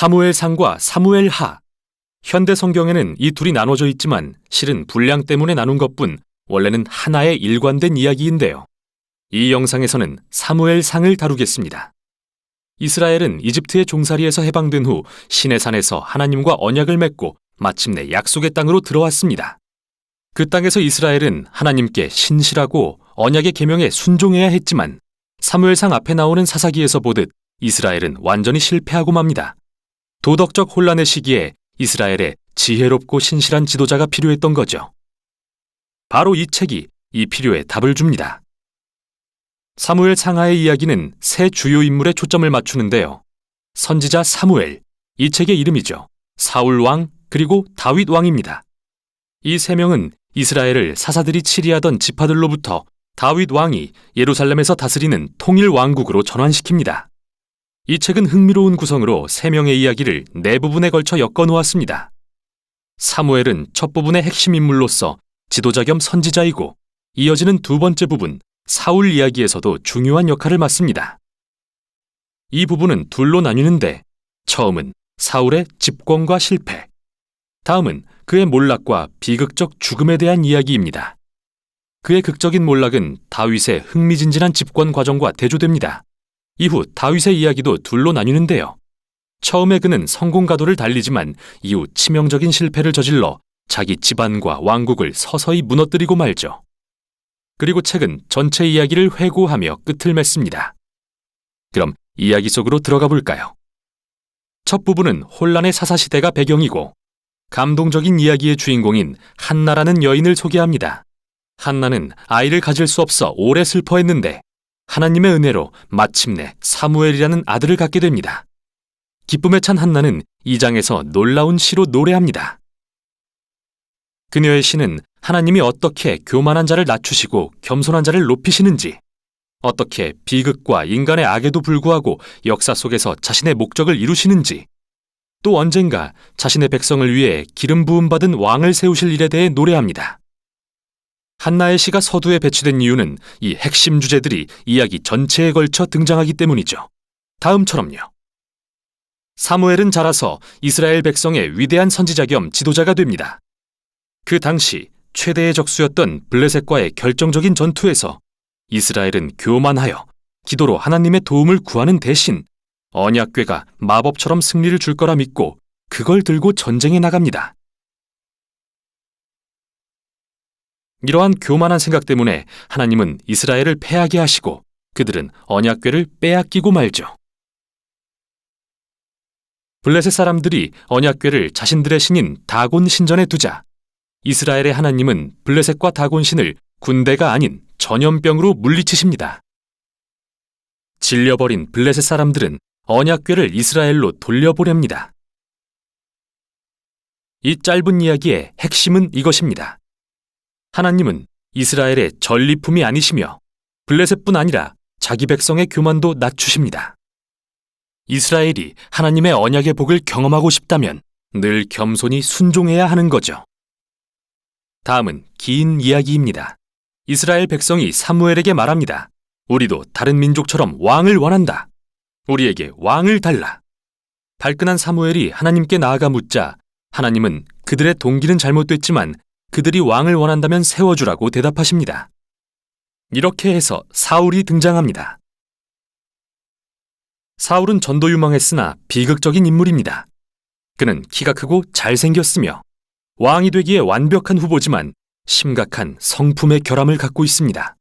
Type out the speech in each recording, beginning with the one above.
사무엘상과 사무엘하. 현대 성경에는 이 둘이 나눠져 있지만 실은 분량 때문에 나눈 것뿐 원래는 하나의 일관된 이야기인데요. 이 영상에서는 사무엘상을 다루겠습니다. 이스라엘은 이집트의 종살이에서 해방된 후 시내산에서 하나님과 언약을 맺고 마침내 약속의 땅으로 들어왔습니다. 그 땅에서 이스라엘은 하나님께 신실하고 언약의 계명에 순종해야 했지만 사무엘상 앞에 나오는 사사기에서 보듯 이스라엘은 완전히 실패하고 맙니다. 도덕적 혼란의 시기에 이스라엘에 지혜롭고 신실한 지도자가 필요했던 거죠. 바로 이 책이 이 필요에 답을 줍니다. 사무엘 상하의 이야기는 세 주요 인물에 초점을 맞추는데요. 선지자 사무엘, 이 책의 이름이죠. 사울 왕, 그리고 다윗 왕입니다. 이 세 명은 이스라엘을 사사들이 치리하던 지파들로부터 다윗 왕이 예루살렘에서 다스리는 통일 왕국으로 전환시킵니다. 이 책은 흥미로운 구성으로 세 명의 이야기를 네 부분에 걸쳐 엮어 놓았습니다. 사무엘은 첫 부분의 핵심 인물로서 지도자 겸 선지자이고 이어지는 두 번째 부분, 사울 이야기에서도 중요한 역할을 맡습니다. 이 부분은 둘로 나뉘는데 처음은 사울의 집권과 실패, 다음은 그의 몰락과 비극적 죽음에 대한 이야기입니다. 그의 극적인 몰락은 다윗의 흥미진진한 집권 과정과 대조됩니다. 이후 다윗의 이야기도 둘로 나뉘는데요. 처음에 그는 성공 가도를 달리지만 이후 치명적인 실패를 저질러 자기 집안과 왕국을 서서히 무너뜨리고 말죠. 그리고 책은 전체 이야기를 회고하며 끝을 맺습니다. 그럼 이야기 속으로 들어가 볼까요? 첫 부분은 혼란의 사사시대가 배경이고 감동적인 이야기의 주인공인 한나라는 여인을 소개합니다. 한나는 아이를 가질 수 없어 오래 슬퍼했는데 하나님의 은혜로 마침내 사무엘이라는 아들을 갖게 됩니다. 기쁨에 찬 한나는 이 장에서 놀라운 시로 노래합니다. 그녀의 시는 하나님이 어떻게 교만한 자를 낮추시고 겸손한 자를 높이시는지, 어떻게 비극과 인간의 악에도 불구하고 역사 속에서 자신의 목적을 이루시는지, 또 언젠가 자신의 백성을 위해 기름 부음 받은 왕을 세우실 일에 대해 노래합니다. 한나의 시가 서두에 배치된 이유는 이 핵심 주제들이 이야기 전체에 걸쳐 등장하기 때문이죠. 다음처럼요. 사무엘은 자라서 이스라엘 백성의 위대한 선지자 겸 지도자가 됩니다. 그 당시 최대의 적수였던 블레셋과의 결정적인 전투에서 이스라엘은 교만하여 기도로 하나님의 도움을 구하는 대신 언약궤가 마법처럼 승리를 줄 거라 믿고 그걸 들고 전쟁에 나갑니다. 이러한 교만한 생각 때문에 하나님은 이스라엘을 패하게 하시고 그들은 언약궤를 빼앗기고 말죠. 블레셋 사람들이 언약궤를 자신들의 신인 다곤 신전에 두자 이스라엘의 하나님은 블레셋과 다곤 신을 군대가 아닌 전염병으로 물리치십니다. 질려버린 블레셋 사람들은 언약궤를 이스라엘로 돌려보냅니다. 이 짧은 이야기의 핵심은 이것입니다. 하나님은 이스라엘의 전리품이 아니시며 블레셋뿐 아니라 자기 백성의 교만도 낮추십니다. 이스라엘이 하나님의 언약의 복을 경험하고 싶다면 늘 겸손히 순종해야 하는 거죠. 다음은 긴 이야기입니다. 이스라엘 백성이 사무엘에게 말합니다. 우리도 다른 민족처럼 왕을 원한다. 우리에게 왕을 달라. 발끈한 사무엘이 하나님께 나아가 묻자 하나님은 그들의 동기는 잘못됐지만 그들이 왕을 원한다면 세워주라고 대답하십니다. 이렇게 해서 사울이 등장합니다. 사울은 전도 유망했으나 비극적인 인물입니다. 그는 키가 크고 잘생겼으며 왕이 되기에 완벽한 후보지만 심각한 성품의 결함을 갖고 있습니다.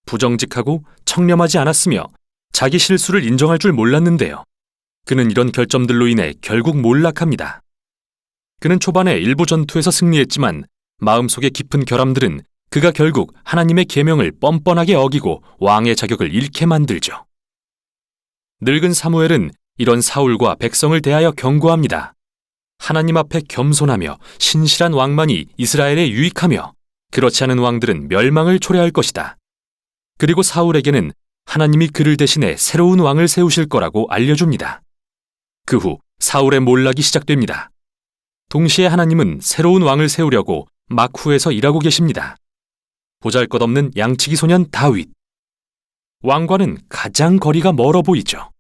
부정직하고 청렴하지 않았으며 자기 실수를 인정할 줄 몰랐는데요. 그는 이런 결점들로 인해 결국 몰락합니다. 그는 초반에 일부 전투에서 승리했지만 마음속의 깊은 결함들은 그가 결국 하나님의 계명을 뻔뻔하게 어기고 왕의 자격을 잃게 만들죠. 늙은 사무엘은 이런 사울과 백성을 대하여 경고합니다. 하나님 앞에 겸손하며 신실한 왕만이 이스라엘에 유익하며 그렇지 않은 왕들은 멸망을 초래할 것이다. 그리고 사울에게는 하나님이 그를 대신해 새로운 왕을 세우실 거라고 알려줍니다. 그 후 사울의 몰락이 시작됩니다. 동시에 하나님은 새로운 왕을 세우려고 막후에서 일하고 계십니다. 보잘것없는 양치기 소년 다윗. 왕과는 가장 거리가 멀어 보이죠.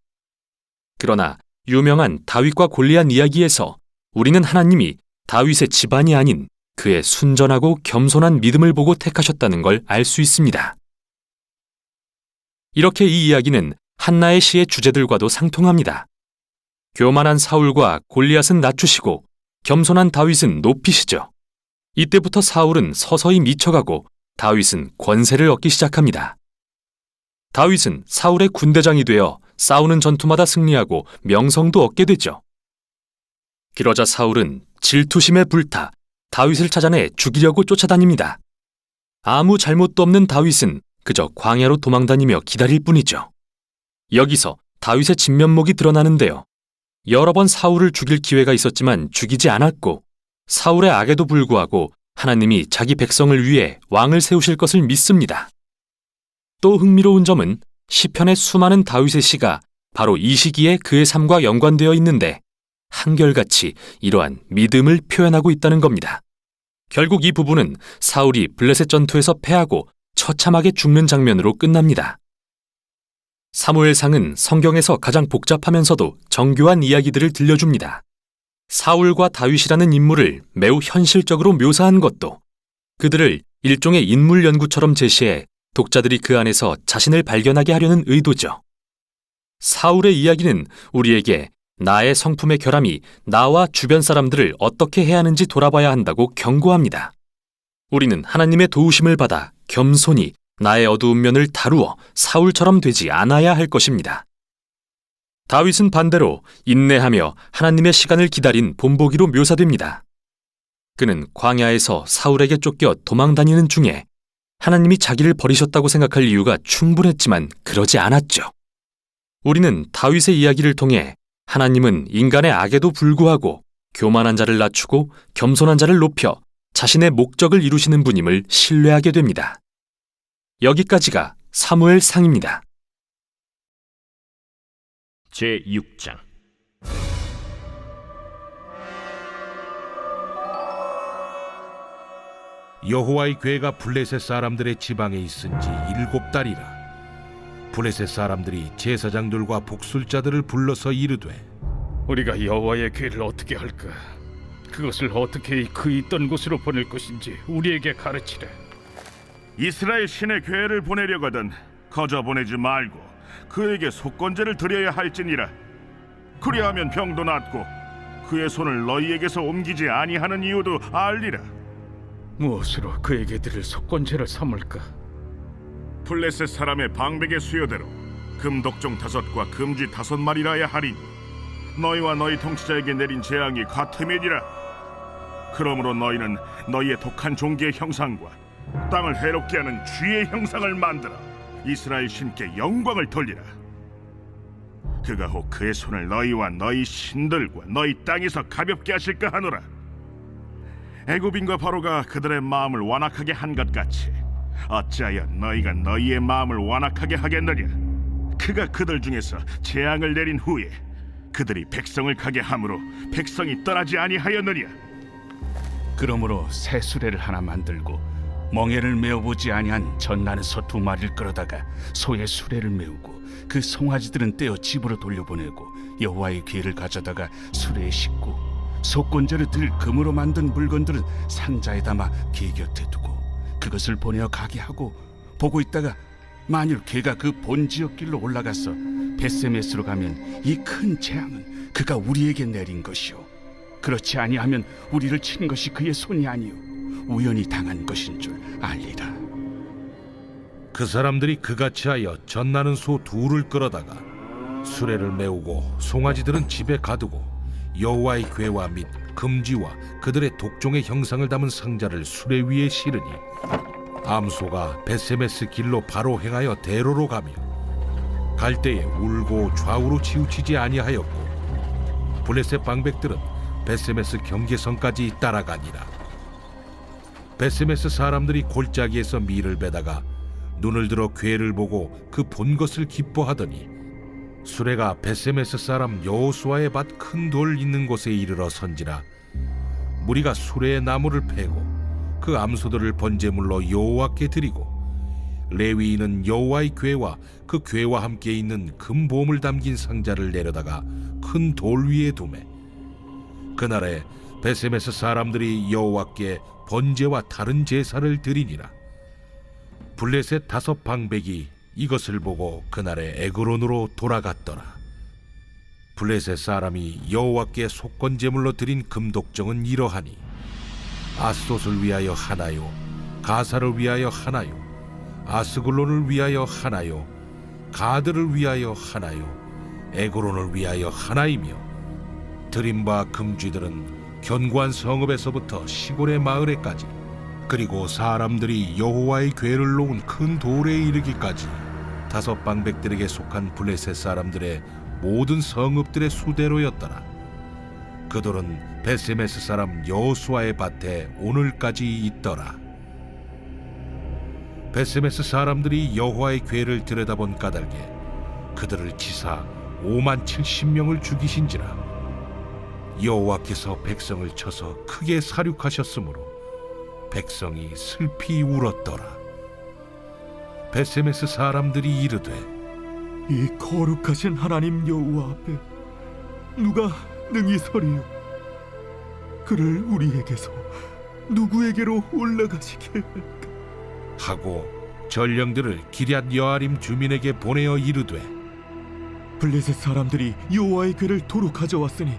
그러나 유명한 다윗과 골리앗 이야기에서 우리는 하나님이 다윗의 집안이 아닌 그의 순전하고 겸손한 믿음을 보고 택하셨다는 걸 알 수 있습니다. 이렇게 이 이야기는 한나의 시의 주제들과도 상통합니다. 교만한 사울과 골리앗은 낮추시고 겸손한 다윗은 높이시죠. 이때부터 사울은 서서히 미쳐가고 다윗은 권세를 얻기 시작합니다. 다윗은 사울의 군대장이 되어 싸우는 전투마다 승리하고 명성도 얻게 되죠. 그러자 사울은 질투심에 불타 다윗을 찾아내 죽이려고 쫓아다닙니다. 아무 잘못도 없는 다윗은 그저 광야로 도망다니며 기다릴 뿐이죠. 여기서 다윗의 진면목이 드러나는데요. 여러 번 사울을 죽일 기회가 있었지만 죽이지 않았고 사울의 악에도 불구하고 하나님이 자기 백성을 위해 왕을 세우실 것을 믿습니다. 또 흥미로운 점은 시편의 수많은 다윗의 시가 바로 이 시기에 그의 삶과 연관되어 있는데 한결같이 이러한 믿음을 표현하고 있다는 겁니다. 결국 이 부분은 사울이 블레셋 전투에서 패하고 처참하게 죽는 장면으로 끝납니다. 사무엘상은 성경에서 가장 복잡하면서도 정교한 이야기들을 들려줍니다. 사울과 다윗이라는 인물을 매우 현실적으로 묘사한 것도 그들을 일종의 인물 연구처럼 제시해 독자들이 그 안에서 자신을 발견하게 하려는 의도죠. 사울의 이야기는 우리에게 나의 성품의 결함이 나와 주변 사람들을 어떻게 해야 하는지 돌아봐야 한다고 경고합니다. 우리는 하나님의 도우심을 받아 겸손히 나의 어두운 면을 다루어 사울처럼 되지 않아야 할 것입니다. 다윗은 반대로 인내하며 하나님의 시간을 기다린 본보기로 묘사됩니다. 그는 광야에서 사울에게 쫓겨 도망다니는 중에 하나님이 자기를 버리셨다고 생각할 이유가 충분했지만 그러지 않았죠. 우리는 다윗의 이야기를 통해 하나님은 인간의 악에도 불구하고 교만한 자를 낮추고 겸손한 자를 높여 자신의 목적을 이루시는 분임을 신뢰하게 됩니다. 여기까지가 사무엘상입니다. 제6장 여호와의 궤가 블레셋 사람들의 지방에 있은 지 7달이라. 블레셋 사람들이 제사장들과 복술자들을 불러서 이르되 우리가 여호와의 궤를 어떻게 할까? 그것을 어떻게 그 있던 곳으로 보낼 것인지 우리에게 가르치래. 이스라엘 신의 궤를 보내려거든 거저 보내지 말고 그에게 속건제를 드려야 할지니라. 그리하면 병도 낫고 그의 손을 너희에게서 옮기지 아니하는 이유도 알리라. 무엇으로 그에게 드릴 속건제를 삼을까? 블레셋 사람의 방백의 수요대로 금독종 5과 금쥐 5마리라야 하리니 너희와 너희 통치자에게 내린 재앙이 같음이니라. 그러므로 너희는 너희의 독한 종기의 형상과 땅을 해롭게 하는 쥐의 형상을 만들어 이스라엘 신께 영광을 돌리라. 그가 혹 그의 손을 너희와 너희 신들과 너희 땅에서 가볍게 하실까 하노라. 애굽인과 바로가 그들의 마음을 완악하게 한 것 같이 어찌하여 너희가 너희의 마음을 완악하게 하겠느냐. 그가 그들 중에서 재앙을 내린 후에 그들이 백성을 가게 함으로 백성이 떠나지 아니하였느냐. 그러므로 새 수레를 하나 만들고 멍에를 메어보지 아니한 젖나는 소 2마리를 끌어다가 소의 수레를 메우고 그 송아지들은 떼어 집으로 돌려보내고 여호와의 궤를 가져다가 수레에 싣고 속건제를 들 금으로 만든 물건들은 상자에 담아 궤 곁에 두고 그것을 보내어 가게 하고 보고 있다가 만일 궤가 그 본 지역길로 올라가서 벳세메스로 가면 이 큰 재앙은 그가 우리에게 내린 것이요 그렇지 아니하면 우리를 친 것이 그의 손이 아니요 우연히 당한 것인 줄 알리라. 그 사람들이 그같이 하여 젖나는 소 2를 끌어다가 수레를 메우고 송아지들은 집에 가두고 여호와의 궤와 및 금지와 그들의 독종의 형상을 담은 상자를 수레 위에 실으니 암소가 벳세메스 길로 바로 행하여 대로로 가며 갈 때에 울고 좌우로 치우치지 아니하였고 블레셋 방백들은 벳세메스 경계선까지 따라가니라. 벳세메스 사람들이 골짜기에서 밀을 베다가 눈을 들어 궤를 보고 그 본 것을 기뻐하더니 수레가 벳세메스 사람 여호수아의 밭 큰 돌 있는 곳에 이르러 선지라. 무리가 수레의 나무를 패고 그 암소들을 번제물로 여호와께 드리고 레위인은 여호와의 궤와 그 궤와 함께 있는 금 보물 담긴 상자를 내려다가 큰 돌 위에 두매. 그날에 베셈에서 사람들이 여호와께 번제와 다른 제사를 드리니라. 블레셋 5 방백이 이것을 보고 그날에 에그론으로 돌아갔더라. 블레셋 사람이 여호와께 속건 제물로 드린 금독정은 이러하니 아스돗을 위하여 하나요, 가사를 위하여 하나요, 아스글론을 위하여 하나요, 가드를 위하여 하나요, 에그론을 위하여 하나이며, 드린 바 금쥐들은 견고한 성읍에서부터 시골의 마을에까지, 그리고 사람들이 여호와의 궤를 놓은 큰 돌에 이르기까지 5 방백들에게 속한 블레셋 사람들의 모든 성읍들의 수대로였더라. 그 돌은 베세메스 사람 여호수아의 밭에 오늘까지 있더라. 베세메스 사람들이 여호와의 궤를 들여다본 까닭에 그들을 치사 5만 70명을 죽이신지라. 여호와께서 백성을 쳐서 크게 사륙하셨으므로 백성이 슬피 울었더라. 베세메스 사람들이 이르되 이 거룩하신 하나님 여호와 앞에 누가 능히 서리요? 그를 우리에게서 누구에게로 올라가시게 할까? 하고 전령들을 기럇 여아림 주민에게 보내어 이르되 블레셋 사람들이 여호와의 궤를 도로 가져왔으니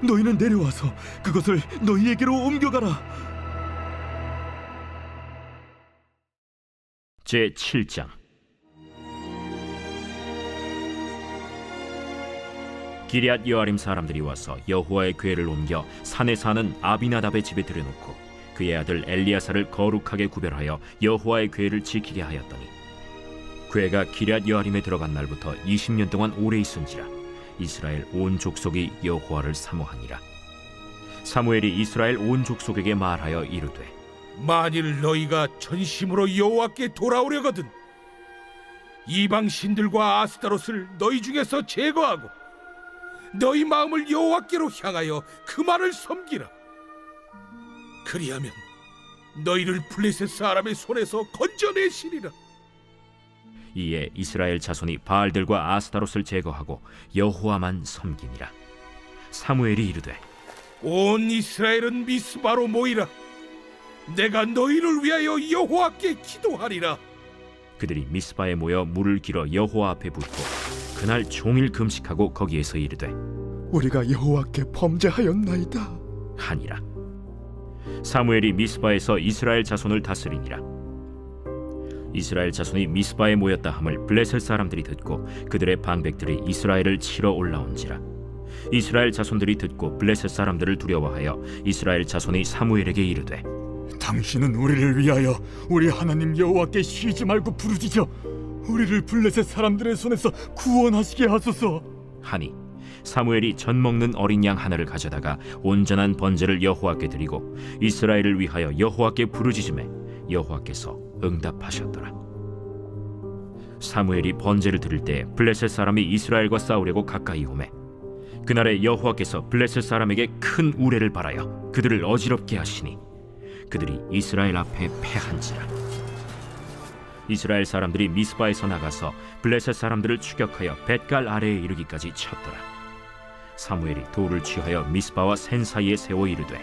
너희는 내려와서 그것을 너희에게로 옮겨가라. 제 7장. 기럇 여아림 사람들이 와서 여호와의 궤를 옮겨 산에 사는 아비나답의 집에 들여놓고 그의 아들 엘리야사를 거룩하게 구별하여 여호와의 궤를 지키게 하였더니 궤가 기럇 여아림에 들어간 날부터 20년 동안 오래 있은지라 이스라엘 온 족속이 여호와를 사모하니라. 사무엘이 이스라엘 온 족속에게 말하여 이르되 만일 너희가 전심으로 여호와께 돌아오려거든 이방 신들과 아스타롯을 너희 중에서 제거하고 너희 마음을 여호와께로 향하여 그만을 섬기라. 그리하면 너희를 블레셋 사람의 손에서 건져내시리라. 이에 이스라엘 자손이 바알들과 아스타롯을 제거하고 여호와만 섬기니라. 사무엘이 이르되 온 이스라엘은 미스바로 모이라. 내가 너희를 위하여 여호와께 기도하리라. 그들이 미스바에 모여 물을 길어 여호와 앞에 붓고 그날 종일 금식하고 거기에서 이르되 우리가 여호와께 범죄하였나이다 하니라. 사무엘이 미스바에서 이스라엘 자손을 다스리니라. 이스라엘 자손이 미스바에 모였다 함을 블레셋 사람들이 듣고 그들의 방백들이 이스라엘을 치러 올라온지라. 이스라엘 자손들이 듣고 블레셋 사람들을 두려워하여 이스라엘 자손이 사무엘에게 이르되 당신은 우리를 위하여 우리 하나님 여호와께 쉬지 말고 부르짖어 우리를 블레셋 사람들의 손에서 구원하시게 하소서 하니 사무엘이 젖 먹는 어린 양 하나를 가져다가 온전한 번제를 여호와께 드리고 이스라엘을 위하여 여호와께 부르짖음에 여호와께서 응답하셨더라. 사무엘이 번제를 드릴 때 블레셋 사람이 이스라엘과 싸우려고 가까이 오매 그날에 여호와께서 블레셋 사람에게 큰 우레를 발하여 그들을 어지럽게 하시니 그들이 이스라엘 앞에 패한지라. 이스라엘 사람들이 미스바에서 나가서 블레셋 사람들을 추격하여 벳갈 아래에 이르기까지 쳤더라. 사무엘이 돌을 취하여 미스바와 센 사이에 세워 이르되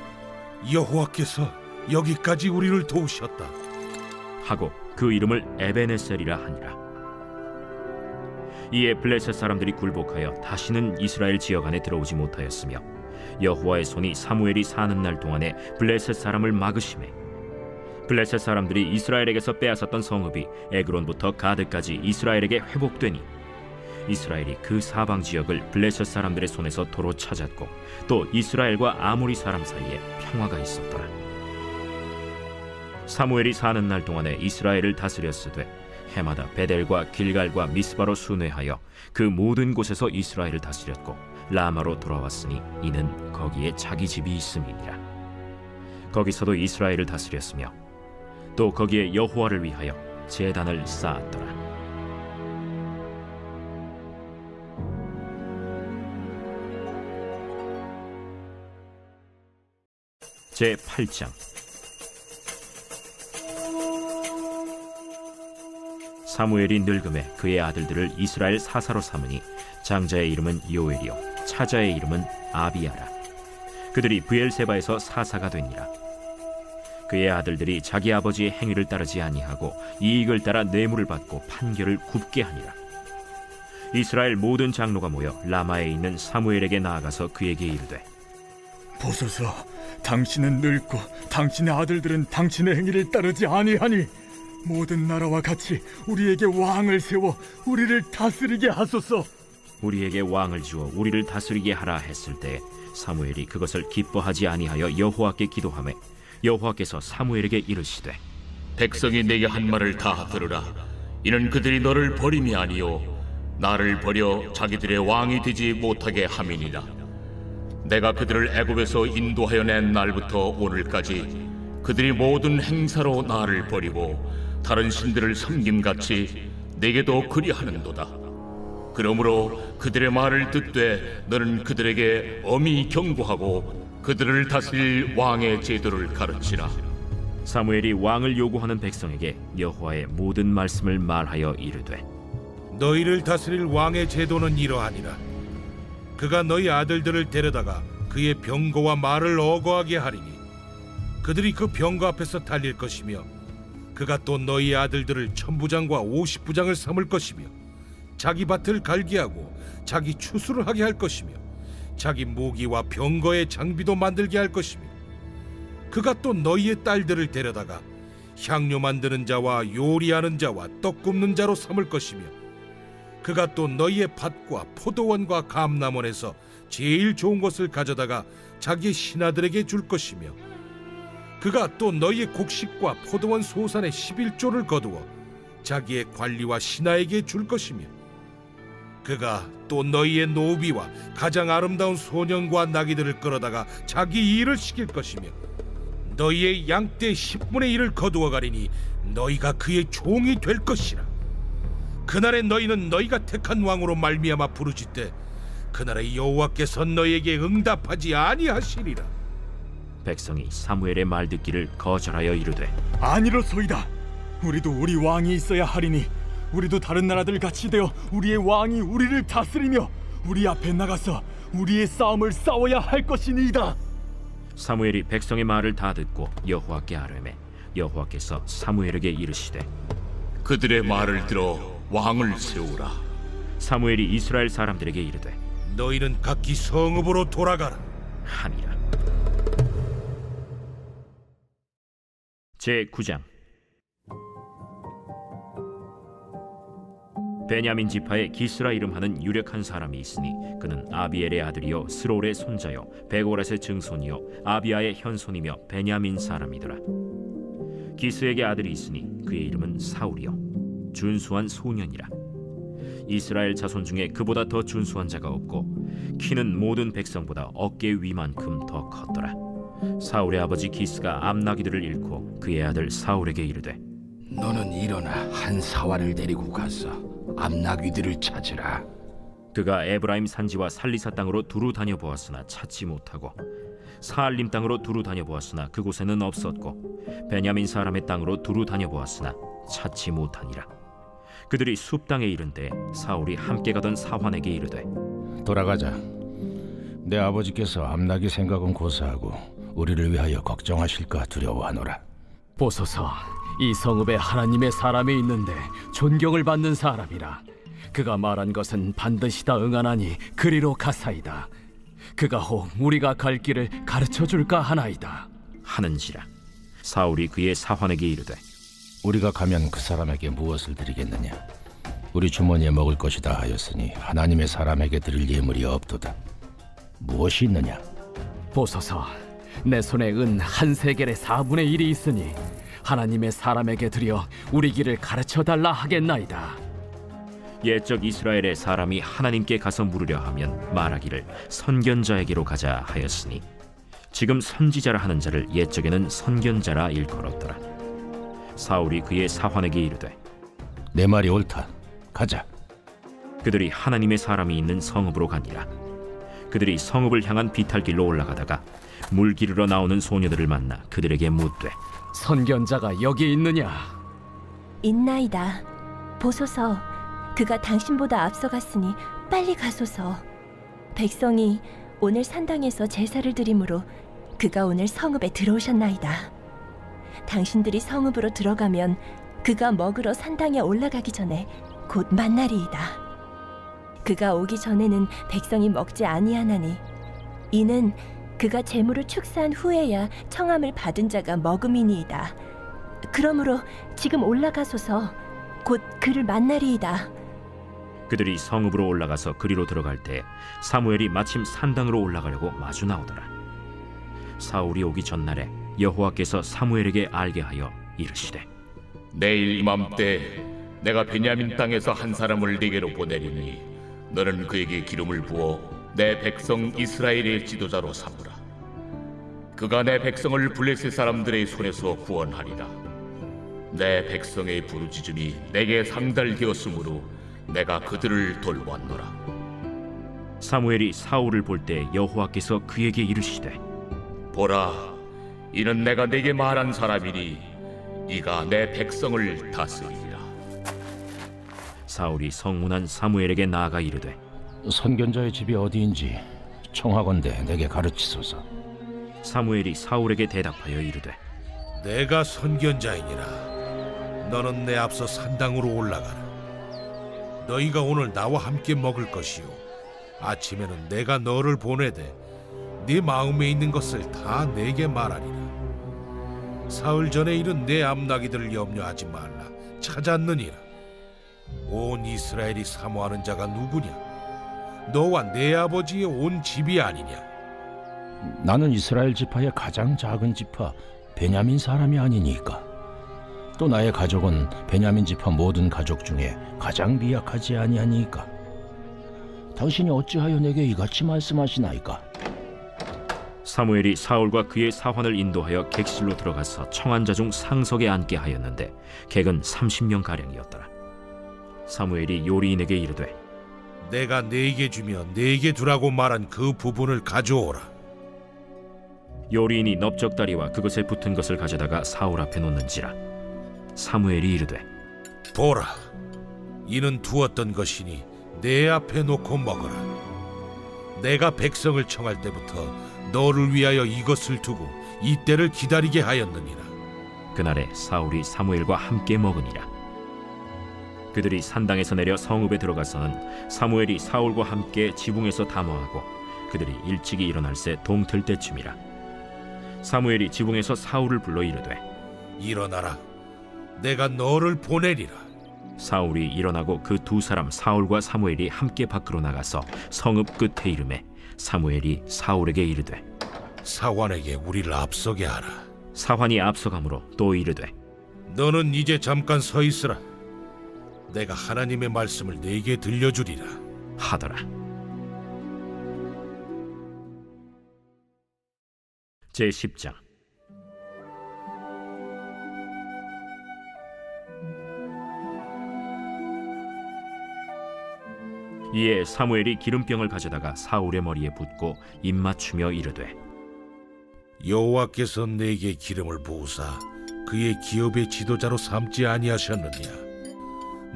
여호와께서 여기까지 우리를 도우셨다 하고 그 이름을 에베네셀이라 하니라. 이에 블레셋 사람들이 굴복하여 다시는 이스라엘 지역 안에 들어오지 못하였으며 여호와의 손이 사무엘이 사는 날 동안에 블레셋 사람을 막으심에 블레셋 사람들이 이스라엘에게서 빼앗았던 성읍이 에그론부터 가드까지 이스라엘에게 회복되니 이스라엘이 그 사방 지역을 블레셋 사람들의 손에서 도로 찾았고 또 이스라엘과 아모리 사람 사이에 평화가 있었더라. 사무엘이 사는 날 동안에 이스라엘을 다스렸으되 해마다 베델과 길갈과 미스바로 순회하여 그 모든 곳에서 이스라엘을 다스렸고 라마로 돌아왔으니 이는 거기에 자기 집이 있음이니라. 거기서도 이스라엘을 다스렸으며 또 거기에 여호와를 위하여 제단을 쌓았더라. 제 8장. 사무엘이 늙음에 그의 아들들을 이스라엘 사사로 삼으니 장자의 이름은 요엘이요 차자의 이름은 아비야라. 그들이 브엘세바에서 사사가 되니라. 그의 아들들이 자기 아버지의 행위를 따르지 아니하고 이익을 따라 뇌물을 받고 판결을 굽게 하니라. 이스라엘 모든 장로가 모여 라마에 있는 사무엘에게 나아가서 그에게 이르되 보소서, 당신은 늙고 당신의 아들들은 당신의 행위를 따르지 아니하니 모든 나라와 같이 우리에게 왕을 세워 우리를 다스리게 하소서. 우리에게 왕을 주어 우리를 다스리게 하라 했을 때 사무엘이 그것을 기뻐하지 아니하여 여호와께 기도하매 여호와께서 사무엘에게 이르시되 백성이 내게 한 말을 다 들으라. 이는 그들이 너를 버림이 아니요 나를 버려 자기들의 왕이 되지 못하게 함이니라. 내가 그들을 애굽에서 인도하여 낸 날부터 오늘까지 그들이 모든 행사로 나를 버리고 다른 신들을 섬김같이 내게도 그리하는도다. 그러므로 그들의 말을 듣되 너는 그들에게 엄히 경고하고 그들을 다스릴 왕의 제도를 가르치라. 사무엘이 왕을 요구하는 백성에게 여호와의 모든 말씀을 말하여 이르되 너희를 다스릴 왕의 제도는 이러하니라. 그가 너희 아들들을 데려다가 그의 병거와 말을 어거하게 하리니 그들이 그 병거 앞에서 달릴 것이며 그가 또 너희 아들들을 1000부장과 50부장을 삼을 것이며 자기 밭을 갈게 하고 자기 추수를 하게 할 것이며 자기 모기와 병거의 장비도 만들게 할 것이며 그가 또 너희의 딸들을 데려다가 향료 만드는 자와 요리하는 자와 떡 굽는 자로 삼을 것이며 그가 또 너희의 밭과 포도원과 감람원에서 제일 좋은 것을 가져다가 자기의 신하들에게 줄 것이며 그가 또 너희의 곡식과 포도원 소산의 11조를 거두어 자기의 관리와 신하에게 줄 것이며 그가 또 너희의 노비와 가장 아름다운 소년과 나귀들을 끌어다가 자기 일을 시킬 것이며 너희의 양떼 10분의 1을 거두어 가리니 너희가 그의 종이 될 것이라. 그날에 너희는 너희가 택한 왕으로 말미암아 부르짖되 그날에 여호와께서 너희에게 응답하지 아니하시리라. 백성이 사무엘의 말 듣기를 거절하여 이르되 아니로소이다. 우리도 우리 왕이 있어야 하리니 우리도 다른 나라들 같이 되어 우리의 왕이 우리를 다스리며 우리 앞에 나가서 우리의 싸움을 싸워야 할 것이니이다. 사무엘이 백성의 말을 다 듣고 여호와께 아뢰매 여호와께서 사무엘에게 이르시되 그들의 말을 들어 왕을 세우라. 사무엘이 이스라엘 사람들에게 이르되 너희는 각기 성읍으로 돌아가라 하니라. 제9장 베냐민 지파에 기스라 이름하는 유력한 사람이 있으니 그는 아비엘의 아들이요 스롤의 손자요 베고렛의 증손이요 아비아의 현손이며 베냐민 사람이더라. 기스에게 아들이 있으니 그의 이름은 사울이요 준수한 소년이라. 이스라엘 자손 중에 그보다 더 준수한 자가 없고 키는 모든 백성보다 어깨 위만큼 더 컸더라. 사울의 아버지 기스가 암나기들을 잃고 그의 아들 사울에게 이르되 너는 일어나 한 사활을 데리고 가서 암나귀들을 찾으라. 그가 에브라임 산지와 살리사 땅으로 두루 다녀보았으나 찾지 못하고 사알림 땅으로 두루 다녀보았으나 그곳에는 없었고 베냐민 사람의 땅으로 두루 다녀보았으나 찾지 못하니라. 그들이 숲 땅에 이른데 사울이 함께 가던 사환에게 이르되 돌아가자. 내 아버지께서 암나기 생각은 고사하고 우리를 위하여 걱정하실까 두려워하노라. 보소서, 이 성읍에 하나님의 사람이 있는데 존경을 받는 사람이라. 그가 말한 것은 반드시 다 응하나니 그리로 가사이다. 그가 혹 우리가 갈 길을 가르쳐 줄까 하나이다 하는지라. 사울이 그의 사환에게 이르되 우리가 가면 그 사람에게 무엇을 드리겠느냐? 우리 주머니에 먹을 것이다 하였으니 하나님의 사람에게 드릴 예물이 없도다. 무엇이 있느냐? 보소서, 내 손에 은 한 세겔의 4분의 1이 있으니 하나님의 사람에게 드려 우리 길을 가르쳐 달라 하겠나이다. 옛적 이스라엘의 사람이 하나님께 가서 물으려 하면 말하기를 선견자에게로 가자 하였으니 지금 선지자라 하는 자를 옛적에는 선견자라 일컬었더라. 사울이 그의 사환에게 이르되 내 말이 옳다. 가자. 그들이 하나님의 사람이 있는 성읍으로 가니라. 그들이 성읍을 향한 비탈길로 올라가다가 물 기르러 나오는 소녀들을 만나 그들에게 묻되 선견자가 여기 있느냐? 있나이다. 보소서, 그가 당신보다 앞서갔으니 빨리 가소서. 백성이 오늘 산당에서 제사를 드리므로 그가 오늘 성읍에 들어오셨나이다. 당신들이 성읍으로 들어가면 그가 먹으러 산당에 올라가기 전에 곧 만나리이다. 그가 오기 전에는 백성이 먹지 아니하나니 이는 그가 재물을 축사한 후에야 청함을 받은 자가 먹음이니이다. 그러므로 지금 올라가소서. 곧 그를 만나리이다. 그들이 성읍으로 올라가서 그리로 들어갈 때 사무엘이 마침 산당으로 올라가려고 마주 나오더라. 사울이 오기 전날에 여호와께서 사무엘에게 알게 하여 이르시되 내일 이맘때 내가 베냐민 땅에서 한 사람을 네게로 보내리니 너는 그에게 기름을 부어 내 백성 이스라엘의 지도자로 삼으라. 그가 내 백성을 블레셋 사람들의 손에서 구원하리라. 내 백성의 부르짖음이 내게 상달되었으므로 내가 그들을 돌보았노라. 사무엘이 사울을 볼 때 여호와께서 그에게 이르시되 보라, 이는 내가 네게 말한 사람이니 이가 내 백성을 다스리리라. 사울이 성문한 사무엘에게 나아가 이르되 선견자의 집이 어디인지 청하건대 내게 가르치소서. 사무엘이 사울에게 대답하여 이르되 내가 선견자이니라. 너는 내 앞서 산당으로 올라가라. 너희가 오늘 나와 함께 먹을 것이요 아침에는 내가 너를 보내되 네 마음에 있는 것을 다 내게 말하리라. 사흘 전에 이른 내 암나기들을 염려하지 말라. 찾았느니라. 온 이스라엘이 사모하는 자가 누구냐? 너와 내 아버지의 온 집이 아니냐? 나는 이스라엘 지파의 가장 작은 지파 베냐민 사람이 아니니까. 또 나의 가족은 베냐민 지파 모든 가족 중에 가장 미약하지 아니하니까. 당신이 어찌하여 내게 이같이 말씀하시나이까? 사무엘이 사울과 그의 사환을 인도하여 객실로 들어가서 청한 자 중 상석에 앉게 하였는데 객은 30명 가량이었더라. 사무엘이 요리인에게 이르되 내가 네게 주며 네게 두라고 말한 그 부분을 가져오라. 요리인이 넓적다리와 그것에 붙은 것을 가져다가 사울 앞에 놓는지라. 사무엘이 이르되 보라, 이는 두었던 것이니 내 앞에 놓고 먹어라. 내가 백성을 청할 때부터 너를 위하여 이것을 두고 이때를 기다리게 하였느니라. 그날에 사울이 사무엘과 함께 먹으니라. 그들이 산당에서 내려 성읍에 들어가서는 사무엘이 사울과 함께 지붕에서 담화하고 그들이 일찍이 일어날새 동틀 때쯤이라. 사무엘이 지붕에서 사울을 불러 이르되 일어나라. 내가 너를 보내리라. 사울이 일어나고 그 두 사람 사울과 사무엘이 함께 밖으로 나가서 성읍 끝에 이르매 사무엘이 사울에게 이르되 사환에게 우리를 앞서게 하라. 사환이 앞서가므로 또 이르되 너는 이제 잠깐 서 있으라. 내가 하나님의 말씀을 네게 들려주리라 하더라. 제10장. 이에 사무엘이 기름병을 가져다가 사울의 머리에 붓고 입맞추며 이르되 여호와께서 내게 기름을 부으사 그의 기업의 지도자로 삼지 아니하셨느냐?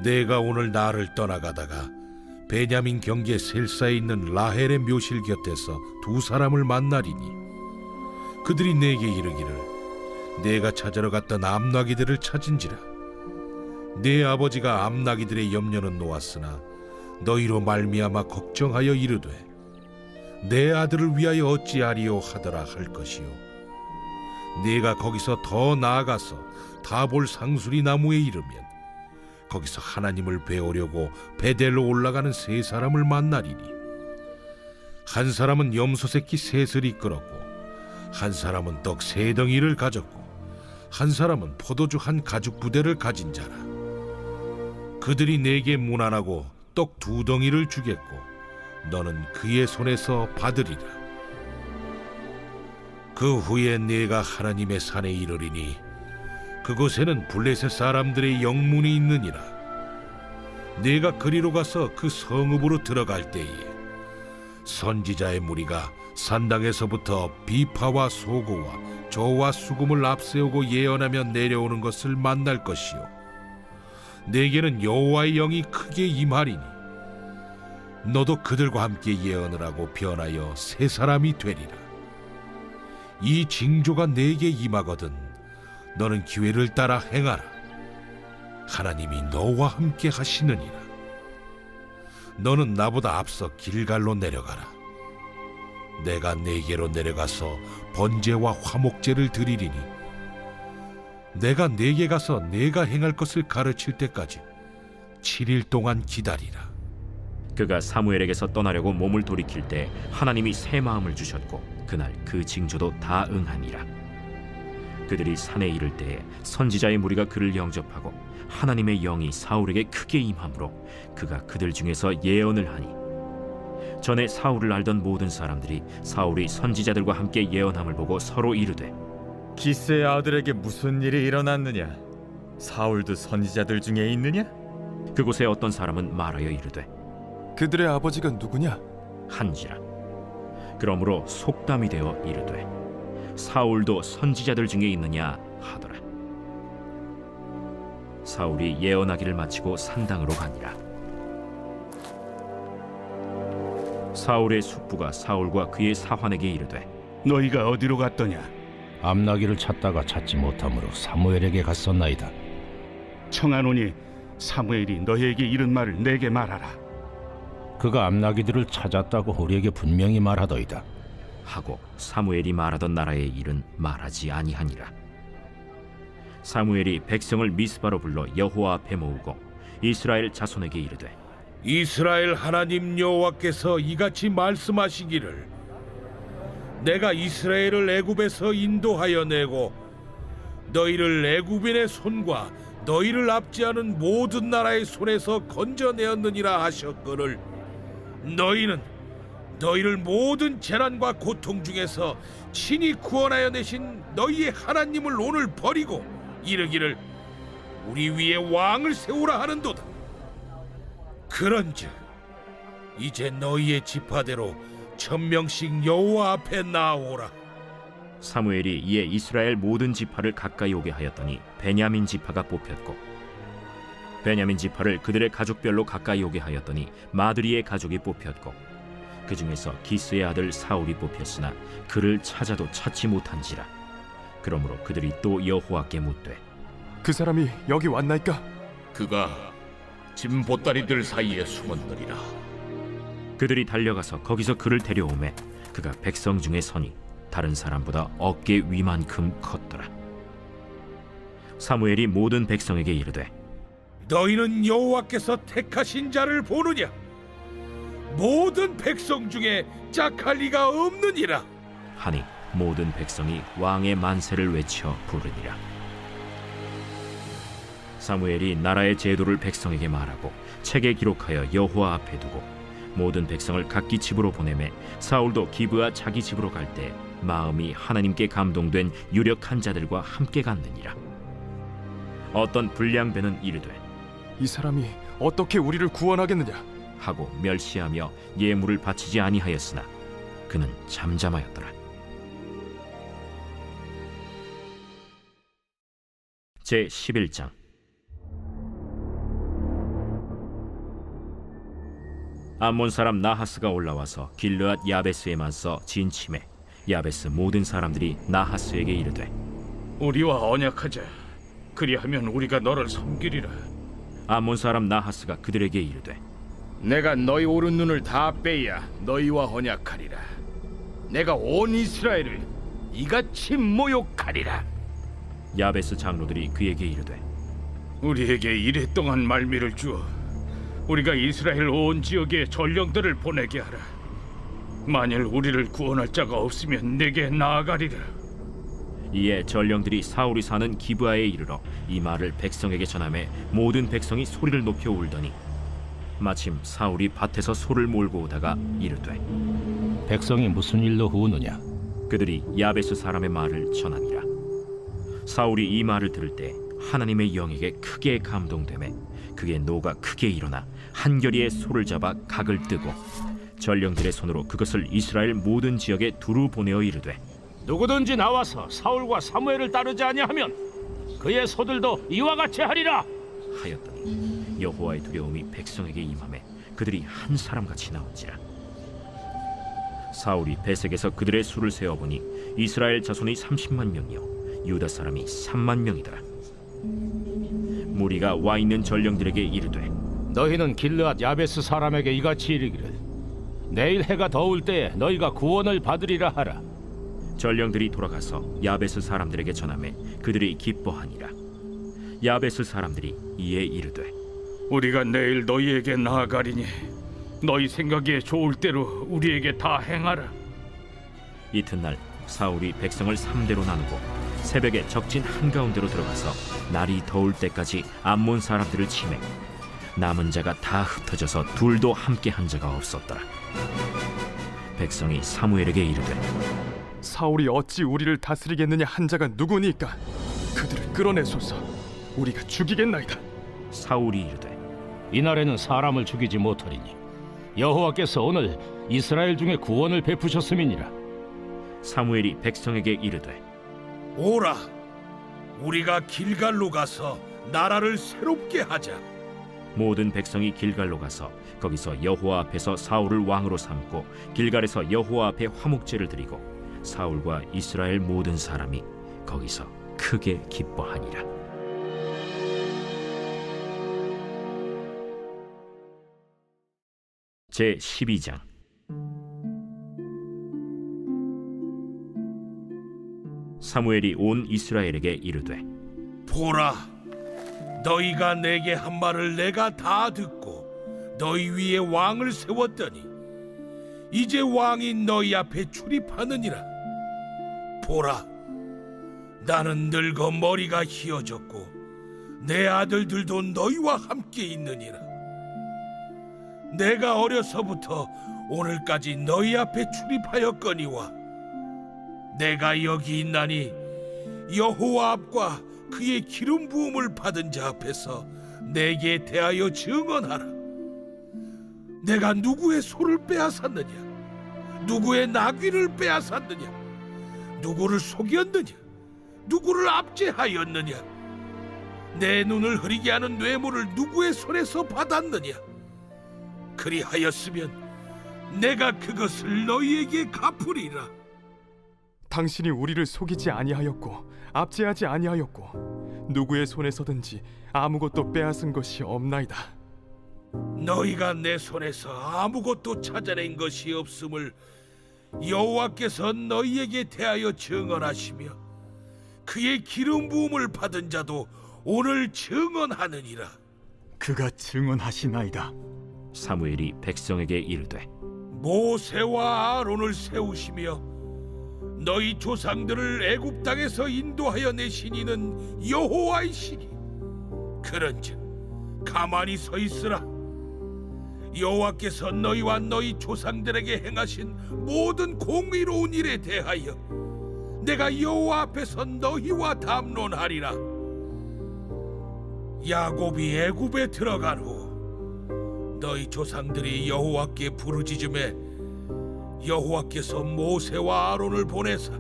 내가 오늘 나를 떠나가다가 베냐민 경계 셀사에 있는 라헬의 묘실 곁에서 두 사람을 만나리니 그들이 내게 이르기를 내가 찾으러 갔던 암나기들을 찾은지라. 내 아버지가 암나기들의 염려는 놓았으나 너희로 말미암아 걱정하여 이르되 내 아들을 위하여 어찌하리요 하더라 할 것이요. 네가 거기서 더 나아가서 다볼 상수리 나무에 이르면 거기서 하나님을 배우려고 베델로 올라가는 세 사람을 만나리니 한 사람은 염소 새끼 셋을 이끌었고 한 사람은 떡 세 덩이를 가졌고 한 사람은 포도주 한 가죽 부대를 가진 자라. 그들이 내게 문안하고 떡 두 덩이를 주겠고 너는 그의 손에서 받으리라. 그 후에 네가 하나님의 산에 이르리니 그곳에는 블레셋 사람들의 영문이 있느니라. 네가 그리로 가서 그 성읍으로 들어갈 때에 선지자의 무리가 산당에서부터 비파와 소고와 저와 수금을 앞세우고 예언하며 내려오는 것을 만날 것이요 내게는 여호와의 영이 크게 임하리니 너도 그들과 함께 예언을 하고 변하여 새 사람이 되리라. 이 징조가 내게 임하거든 너는 기회를 따라 행하라. 하나님이 너와 함께 하시느니라. 너는 나보다 앞서 길갈로 내려가라. 내가 네게로 내려가서 번제와 화목제를 드리리니 내가 네게 가서 내가 행할 것을 가르칠 때까지 7일 동안 기다리라. 그가 사무엘에게서 떠나려고 몸을 돌이킬 때 하나님이 새 마음을 주셨고 그날 그 징조도 다 응하니라. 그들이 산에 이를 때에 선지자의 무리가 그를 영접하고 하나님의 영이 사울에게 크게 임함으로 그가 그들 중에서 예언을 하니 전에 사울을 알던 모든 사람들이 사울이 선지자들과 함께 예언함을 보고 서로 이르되 기스의 아들에게 무슨 일이 일어났느냐? 사울도 선지자들 중에 있느냐? 그곳에 어떤 사람은 말하여 이르되 그들의 아버지가 누구냐? 한지라. 그러므로 속담이 되어 이르되 사울도 선지자들 중에 있느냐 하더라. 사울이 예언하기를 마치고 산당으로 가니라. 사울의 숙부가 사울과 그의 사환에게 이르되 너희가 어디로 갔더냐? 암나기를 찾다가 찾지 못하므로 사무엘에게 갔었나이다. 청하노니 사무엘이 너희에게 이른 말을 내게 말하라. 그가 암나기들을 찾았다고 우리에게 분명히 말하더이다. 하고 사무엘이 말하던 나라의 일은 말하지 아니하니라. 사무엘이 백성을 미스바로 불러 여호와 앞에 모으고 이스라엘 자손에게 이르되 이스라엘 하나님 여호와께서 이같이 말씀하시기를 내가 이스라엘을 애굽에서 인도하여 내고 너희를 애굽인의 손과 너희를 압제하는 모든 나라의 손에서 건져내었느니라 하셨거늘 너희는 너희를 모든 재난과 고통 중에서 친히 구원하여 내신 너희의 하나님을 오늘 버리고 이르기를 우리 위에 왕을 세우라 하는도다. 그런즉 이제 너희의 지파대로 1000명씩 여호와 앞에 나오라. 사무엘이 이에 이스라엘 모든 지파를 가까이 오게 하였더니 베냐민 지파가 뽑혔고 베냐민 지파를 그들의 가족별로 가까이 오게 하였더니 마드리의 가족이 뽑혔고 그 중에서 기스의 아들 사울이 뽑혔으나 그를 찾아도 찾지 못한지라. 그러므로 그들이 또 여호와께 묻되 그 사람이 여기 왔나이까? 그가 짐 보따리들 사이에 숨었느니라. 그들이 달려가서 거기서 그를 데려오매 그가 백성 중에 서니 다른 사람보다 어깨 위만큼 컸더라. 사무엘이 모든 백성에게 이르되 너희는 여호와께서 택하신 자를 보느냐? 모든 백성 중에 짝할 리가 없느니라. 하니 모든 백성이 왕의 만세를 외쳐 부르니라. 사무엘이 나라의 제도를 백성에게 말하고 책에 기록하여 여호와 앞에 두고 모든 백성을 각기 집으로 보내매 사울도 기브아 자기 집으로 갈 때 마음이 하나님께 감동된 유력한 자들과 함께 갔느니라. 어떤 불량배는 이르되 이 사람이 어떻게 우리를 구원하겠느냐? 하고 멸시하며 예물을 바치지 아니하였으나 그는 잠잠하였더라. 제 11장. 암몬 사람 나하스가 올라와서 길르앗 야베스에 맞서 진침해 야베스 모든 사람들이 나하스에게 이르되 우리와 언약하자. 그리하면 우리가 너를 섬기리라. 암몬 사람 나하스가 그들에게 이르되 내가 너희 오른눈을 다 빼야 너희와 언약하리라. 내가 온 이스라엘을 이같이 모욕하리라. 야베스 장로들이 그에게 이르되 우리에게 이래 동안 말미를 주어 우리가 이스라엘 온 지역에 전령들을 보내게 하라. 만일 우리를 구원할 자가 없으면 내게 나아가리라. 이에 전령들이 사울이 사는 기브아에 이르러 이 말을 백성에게 전하매 모든 백성이 소리를 높여 울더니 마침 사울이 밭에서 소를 몰고 오다가 이르되 백성이 무슨 일로 우느냐? 그들이 야베스 사람의 말을 전하니라. 사울이 이 말을 들을 때 하나님의 영에게 크게 감동되매 그의 노가 크게 일어나 한결이의 소를 잡아 각을 뜨고 전령들의 손으로 그것을 이스라엘 모든 지역에 두루 보내어 이르되 누구든지 나와서 사울과 사무엘을 따르지 아니하면 그의 소들도 이와 같이 하리라 하였더니 여호와의 두려움이 백성에게 임하매 그들이 한 사람같이 나온지라. 사울이 베색에서 그들의 수를 세어보니 이스라엘 자손이 30만 명이요 유다 사람이 3만 명이더라. 무리가 와 있는 전령들에게 이르되 너희는 길르앗 야베스 사람에게 이같이 이르기를 내일 해가 더울 때에 너희가 구원을 받으리라 하라. 전령들이 돌아가서 야베스 사람들에게 전하매 그들이 기뻐하니라. 야베스 사람들이 이에 이르되 우리가 내일 너희에게 나아가리니 너희 생각에 좋을 대로 우리에게 다 행하라. 이튿날 사울이 백성을 3대로 나누고 새벽에 적진 한가운데로 들어가서 날이 더울 때까지 암몬 사람들을 치매 남은 자가 다 흩어져서 둘도 함께 한 자가 없었더라. 백성이 사무엘에게 이르되 사울이 어찌 우리를 다스리겠느냐 한 자가 누구니까 그들을 끌어내소서. 우리가 죽이겠나이다. 사울이 이르되 이날에는 사람을 죽이지 못하리니 여호와께서 오늘 이스라엘 중에 구원을 베푸셨음이니라. 사무엘이 백성에게 이르되 오라, 우리가 길갈로 가서 나라를 새롭게 하자. 모든 백성이 길갈로 가서 거기서 여호와 앞에서 사울을 왕으로 삼고 길갈에서 여호와 앞에 화목제를 드리고 사울과 이스라엘 모든 사람이 거기서 크게 기뻐하니라. 제 12장. 사무엘이 온 이스라엘에게 이르되 보라, 너희가 내게 한 말을 내가 다 듣고 너희 위에 왕을 세웠더니 이제 왕이 너희 앞에 출입하느니라. 보라, 나는 늙어 머리가 희어졌고 내 아들들도 너희와 함께 있느니라. 내가 어려서부터 오늘까지 너희 앞에 출입하였거니와 내가 여기 있나니 여호와 앞과 그의 기름 부음을 받은 자 앞에서 내게 대하여 증언하라. 내가 누구의 소를 빼앗았느냐? 누구의 나귀를 빼앗았느냐? 누구를 속였느냐? 누구를 압제하였느냐? 내 눈을 흐리게 하는 뇌물을 누구의 손에서 받았느냐? 그리하였으면 내가 그것을 너희에게 갚으리라. 당신이 우리를 속이지 아니하였고 압제하지 아니하였고 누구의 손에서든지 아무것도 빼앗은 것이 없나이다. 너희가 내 손에서 아무것도 찾아낸 것이 없음을 여호와께서 너희에게 대하여 증언하시며 그의 기름 부음을 받은 자도 오늘 증언하느니라. 그가 증언하시나이다. 사무엘이 백성에게 이르되 모세와 아론을 세우시며 너희 조상들을 애굽 땅에서 인도하여 내신 이는 여호와이시니 그런즉 가만히 서 있으라. 여호와께서 너희와 너희 조상들에게 행하신 모든 공의로운 일에 대하여 내가 여호와 앞에서 너희와 담론하리라. 야곱이 애굽에 들어간 후 너희 조상들이 여호와께 부르짖음에 여호와께서 모세와 아론을 보내사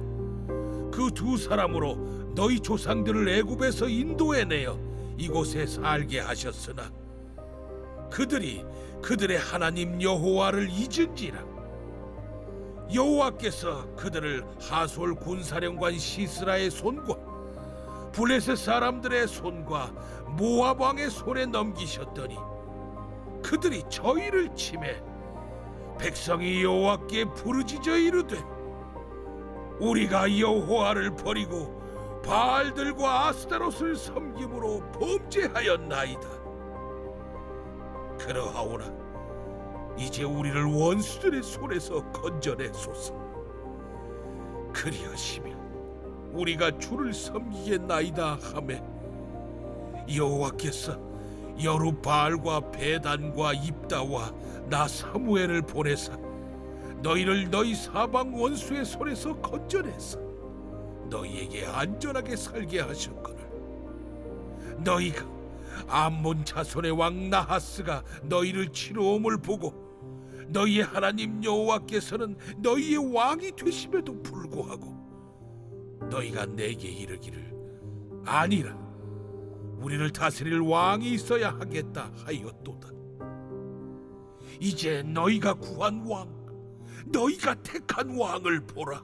그 두 사람으로 너희 조상들을 애굽에서 인도해내어 이곳에 살게 하셨으나 그들이 그들의 하나님 여호와를 잊은지라. 여호와께서 그들을 하솔 군사령관 시스라의 손과 블레셋 사람들의 손과 모압 왕의 손에 넘기셨더니 그들이 저희를 치매 백성이 여호와께 부르짖어 이르되 우리가 여호와를 버리고 바알들과 아스타롯을 섬김으로 범죄하였나이다. 그러하오나 이제 우리를 원수들의 손에서 건져내소서. 그리하시면 우리가 주를 섬기겠나이다 하매 여호와께서 여룻바알과 베단과 입다와 나 사무엘을 보내사 너희를 너희 사방 원수의 손에서 건져내사 너희에게 안전하게 살게 하셨거늘 너희가 암몬 자손의 왕 나하스가 너희를 치러옴을 보고 너희의 하나님 여호와께서는 너희의 왕이 되심에도 불구하고 너희가 내게 이르기를 아니라 우리를 다스릴 왕이 있어야 하겠다 하였도다. 이제 너희가 구한 왕, 너희가 택한 왕을 보라.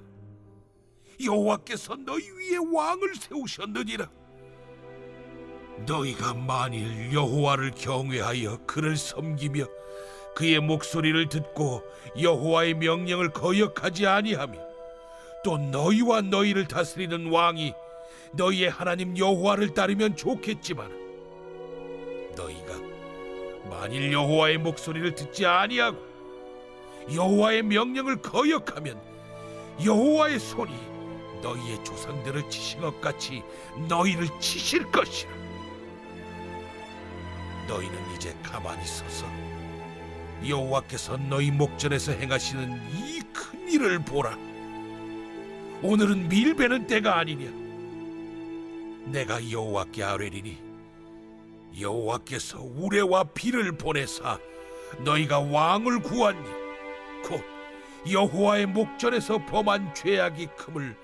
여호와께서 너희 위에 왕을 세우셨느니라. 너희가 만일 여호와를 경외하여 그를 섬기며 그의 목소리를 듣고 여호와의 명령을 거역하지 아니하며 또 너희와 너희를 다스리는 왕이 너희의 하나님 여호와를 따르면 좋겠지만 너희가 만일 여호와의 목소리를 듣지 아니하고 여호와의 명령을 거역하면 여호와의 손이 너희의 조상들을 치신 것 같이 너희를 치실 것이라. 너희는 이제 가만히 서서 여호와께서 너희 목전에서 행하시는 이 큰 일을 보라. 오늘은 밀베는 때가 아니냐. 내가 여호와께 아뢰리니 여호와께서 우레와 비를 보내사 너희가 왕을 구하니 곧 여호와의 목전에서 범한 죄악이 큼을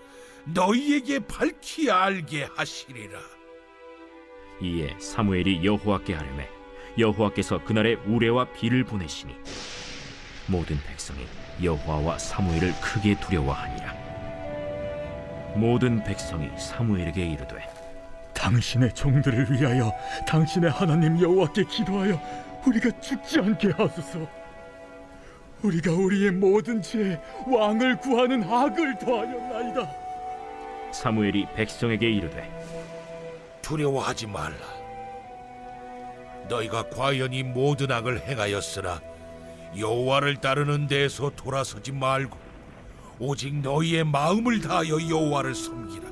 너희에게 밝히 알게 하시리라. 이에 사무엘이 여호와께 아뢰매 여호와께서 그날에 우레와 비를 보내시니 모든 백성이 여호와와 사무엘을 크게 두려워하니라. 모든 백성이 사무엘에게 이르되 당신의 종들을 위하여 당신의 하나님 여호와께 기도하여 우리가 죽지 않게 하소서. 우리가 우리의 모든 죄에 왕을 구하는 악을 더하였나이다. 사무엘이 백성에게 이르되 두려워하지 말라. 너희가 과연히 모든 악을 행하였으나 여호와를 따르는 데에서 돌아서지 말고 오직 너희의 마음을 다하여 여호와를 섬기라.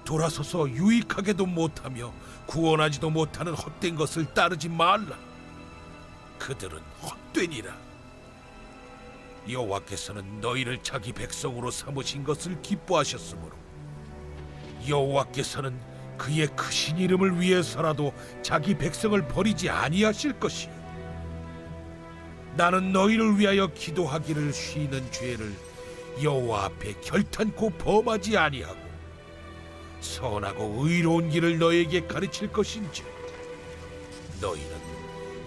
돌아서서 유익하게도 못하며 구원하지도 못하는 헛된 것을 따르지 말라. 그들은 헛되니라. 여호와께서는 너희를 자기 백성으로 삼으신 것을 기뻐하셨으므로 여호와께서는 그의 크신 이름을 위해서라도 자기 백성을 버리지 아니하실 것이요. 나는 너희를 위하여 기도하기를 쉬는 죄를 여호와 앞에 결탄코 범하지 아니하고 선하고 의로운 길을 너희에게 가르칠 것인지 너희는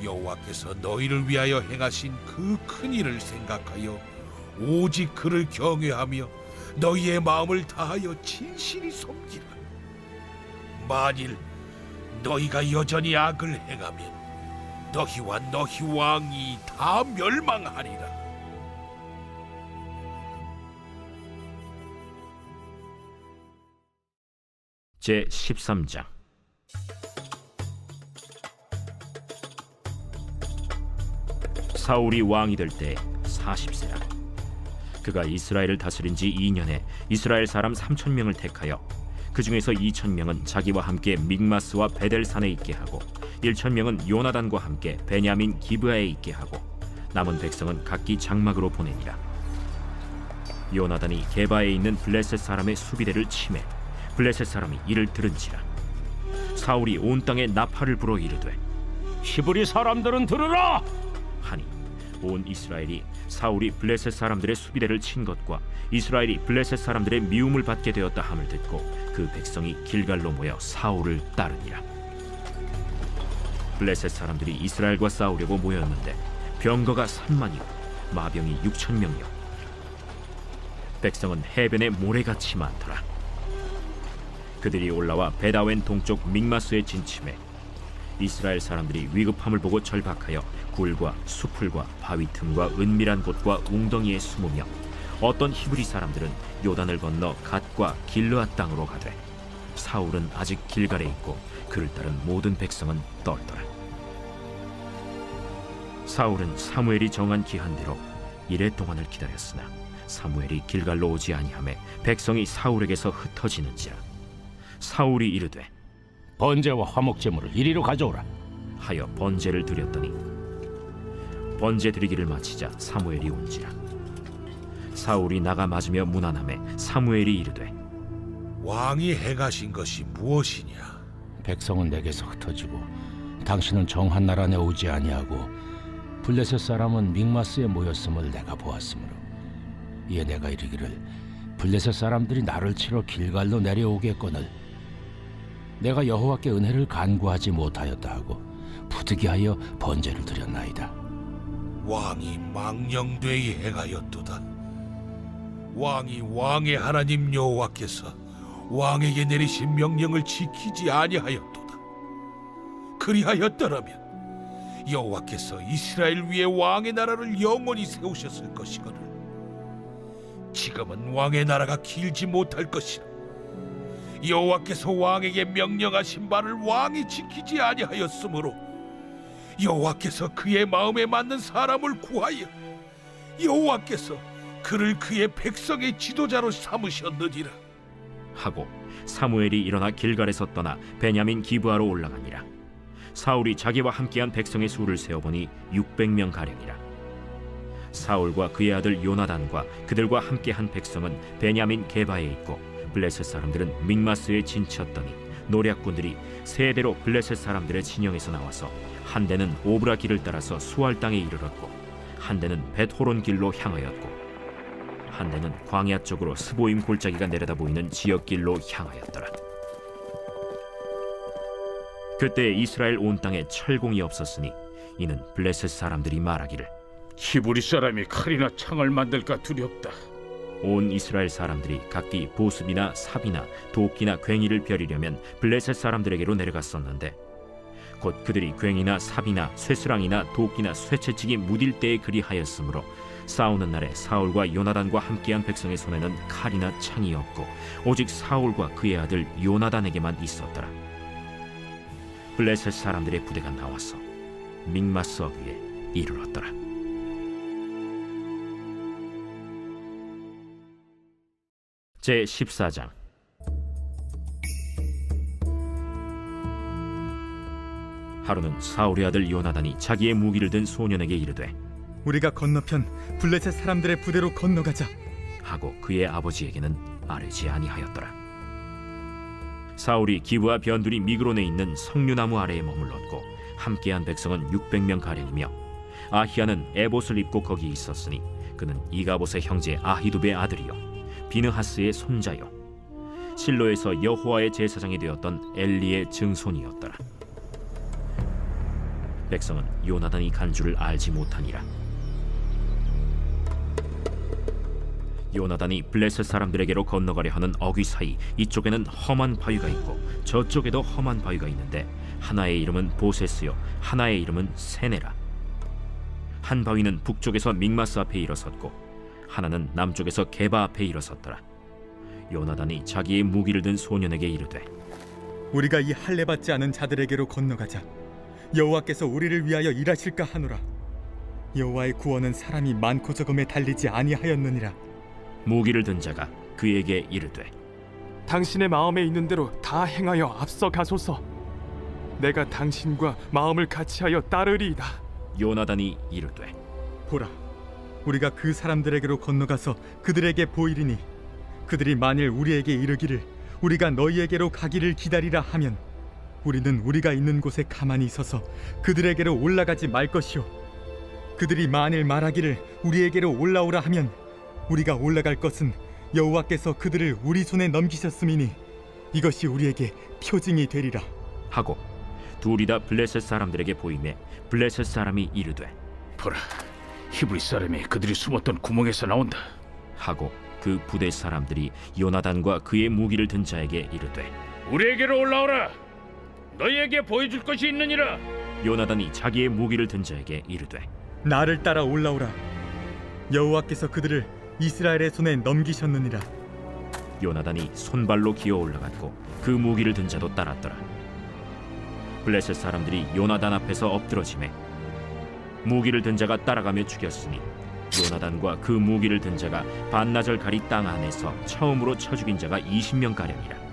여호와께서 너희를 위하여 행하신 그 큰 일을 생각하여 오직 그를 경외하며 너희의 마음을 다하여 진실히 섬기라. 만일 너희가 여전히 악을 행하면 너희와 너희 왕이 다 멸망하리라. 제 13장. 사울이 왕이 될 때 40세라. 그가 이스라엘을 다스린 지 2년에 이스라엘 사람 3,000명을 택하여 그 중에서 2,000명은 자기와 함께 믹마스와 베델산에 있게 하고 1,000명은 요나단과 함께 베냐민 기브아에 있게 하고 남은 백성은 각기 장막으로 보내니라. 요나단이 게바에 있는 블레셋 사람의 수비대를 치매 블레셋 사람이 이를 들은지라. 사울이 온 땅에 나팔을 불어 이르되 히브리 사람들은 들으라. 하니 온 이스라엘이 사울이 블레셋 사람들의 수비대를 친 것과 이스라엘이 블레셋 사람들의 미움을 받게 되었다 함을 듣고 그 백성이 길갈로 모여 사울을 따르니라. 블레셋 사람들이 이스라엘과 싸우려고 모였는데 병거가 3만이요 마병이 6,000명이요 백성은 해변에 모래같이 많더라. 그들이 올라와 베다웬 동쪽 믹마스에 진침해 이스라엘 사람들이 위급함을 보고 절박하여 굴과 수풀과 바위 틈과 은밀한 곳과 웅덩이에 숨으며 어떤 히브리 사람들은 요단을 건너 갓과 길르앗 땅으로 가되 사울은 아직 길갈에 있고 그를 따른 모든 백성은 떨더라. 사울은 사무엘이 정한 기한대로 이레 동안을 기다렸으나 사무엘이 길갈로 오지 아니하매 백성이 사울에게서 흩어지는지라. 사울이 이르되 번제와 화목제물을 이리로 가져오라 하여 번제를 드렸더니 번제 드리기를 마치자 사무엘이 온지라. 사울이 나가 맞으며 문안하매 사무엘이 이르되 왕이 행하신 것이 무엇이냐? 백성은 내게서 흩어지고 당신은 정한 나라 안에 오지 아니하고 블레셋 사람은 믹마스에 모였음을 내가 보았으므로 이에 내가 이르기를 블레셋 사람들이 나를 치러 길갈로 내려오겠거늘 내가 여호와께 은혜를 간구하지 못하였다 하고 부득이하여 번제를 드렸나이다. 왕이 망령되이 행하였도다. 왕이 왕의 하나님 여호와께서 왕에게 내리신 명령을 지키지 아니하였도다. 그리하였더라면 여호와께서 이스라엘 위에 왕의 나라를 영원히 세우셨을 것이거늘 지금은 왕의 나라가 길지 못할 것이라. 여호와께서 왕에게 명령하신 바를 왕이 지키지 아니하였으므로 여호와께서 그의 마음에 맞는 사람을 구하여 여호와께서 그를 그의 백성의 지도자로 삼으셨느니라. 하고 사무엘이 일어나 길갈에서 떠나 베냐민 기브아로 올라가니라. 사울이 자기와 함께한 백성의 수를 세어보니 600명 가량이라. 사울과 그의 아들 요나단과 그들과 함께한 백성은 베냐민 게바에 있고 블레셋 사람들은 믹마스에 진치었더니 노략군들이 세 대로 블레셋 사람들의 진영에서 나와서 한 대는 오브라 길을 따라서 수알 땅에 이르렀고 한 대는 벳호론 길로 향하였고 한 대는 광야 쪽으로 스보임 골짜기가 내려다 보이는 지역길로 향하였더라. 그때 이스라엘 온 땅에 철공이 없었으니 이는 블레셋 사람들이 말하기를 히브리 사람이 칼이나 창을 만들까 두렵다. 온 이스라엘 사람들이 각기 보습이나 삽이나 도끼나 괭이를 벼리려면 블레셋 사람들에게로 내려갔었는데 곧 그들이 괭이나 삽이나 쇠스랑이나 도끼나 쇠채찍이 무딜 때에 그리하였으므로 싸우는 날에 사울과 요나단과 함께한 백성의 손에는 칼이나 창이 없고 오직 사울과 그의 아들 요나단에게만 있었더라. 블레셋 사람들의 부대가 나와서 믹마스 어귀에 이르렀더라. 제 14장. 하루는 사울의 아들 요나단이 자기의 무기를 든 소년에게 이르되 우리가 건너편 블레셋 사람들의 부대로 건너가자 하고 그의 아버지에게는 아뢰지 아니하였더라. 사울이 기브아 변두리 미그론에 있는 석류나무 아래에 머물렀고 함께한 백성은 600명 가량이며 아히야는 에봇을 입고 거기 있었으니 그는 이가봇의 형제 아히두베의 아들이요 비느하스의 손자요 실로에서 여호와의 제사장이 되었던 엘리의 증손이었더라. 백성은 요나단이 간 줄을 알지 못하니라. 요나단이 블레셋 사람들에게로 건너가려 하는 어귀 사이 이쪽에는 험한 바위가 있고 저쪽에도 험한 바위가 있는데 하나의 이름은 보세스요 하나의 이름은 세네라. 한 바위는 북쪽에서 믹마스 앞에 일어섰고 하나는 남쪽에서 게바 앞에 일어섰더라. 요나단이 자기의 무기를 든 소년에게 이르되 우리가 이 할례 받지 않은 자들에게로 건너가자. 여호와께서 우리를 위하여 일하실까 하노라. 여호와의 구원은 사람이 많고 적음에 달리지 아니하였느니라. 무기를 든 자가 그에게 이르되 당신의 마음에 있는 대로 다 행하여 앞서 가소서. 내가 당신과 마음을 같이하여 따르리이다. 요나단이 이르되 보라, 우리가 그 사람들에게로 건너가서 그들에게 보이리니 그들이 만일 우리에게 이르기를 우리가 너희에게로 가기를 기다리라 하면 우리는 우리가 있는 곳에 가만히 있어서 그들에게로 올라가지 말 것이요 그들이 만일 말하기를 우리에게로 올라오라 하면 우리가 올라갈 것은 여호와께서 그들을 우리 손에 넘기셨음이니 이것이 우리에게 표징이 되리라 하고 둘이 다 블레셋 사람들에게 보이매 블레셋 사람이 이르되 보라, 히브리 사람이 그들이 숨었던 구멍에서 나온다 하고 그 부대 사람들이 요나단과 그의 무기를 든 자에게 이르되 우리에게로 올라오라. 너희에게 보여줄 것이 있느니라. 요나단이 자기의 무기를 든 자에게 이르되 나를 따라 올라오라. 여호와께서 그들을 이스라엘의 손에 넘기셨느니라. 요나단이 손발로 기어 올라갔고 그 무기를 든 자도 따랐더라. 블레셋 사람들이 요나단 앞에서 엎드러지매 무기를 든 자가 따라가며 죽였으니 요나단과 그 무기를 든 자가 반나절 가리 땅 안에서 처음으로 쳐 죽인 자가 20명 가량이라.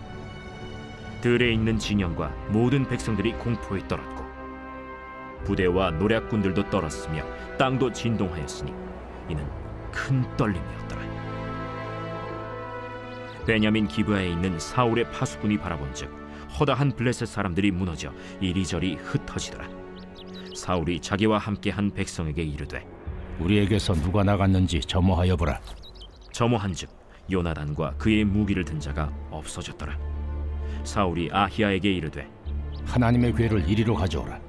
들에 있는 진영과 모든 백성들이 공포에 떨었고 부대와 노략군들도 떨었으며 땅도 진동하였으니 이는 큰 떨림이었더라. 베냐민 기브아에 있는 사울의 파수꾼이 바라본즉 허다한 블레셋 사람들이 무너져 이리저리 흩어지더라. 사울이 자기와 함께한 백성에게 이르되 우리에게서 누가 나갔는지 점호하여 보라. 점호한즉 요나단과 그의 무기를 든 자가 없어졌더라. 사울이 아히야에게 이르되 하나님의 궤를 이리로 가져오라.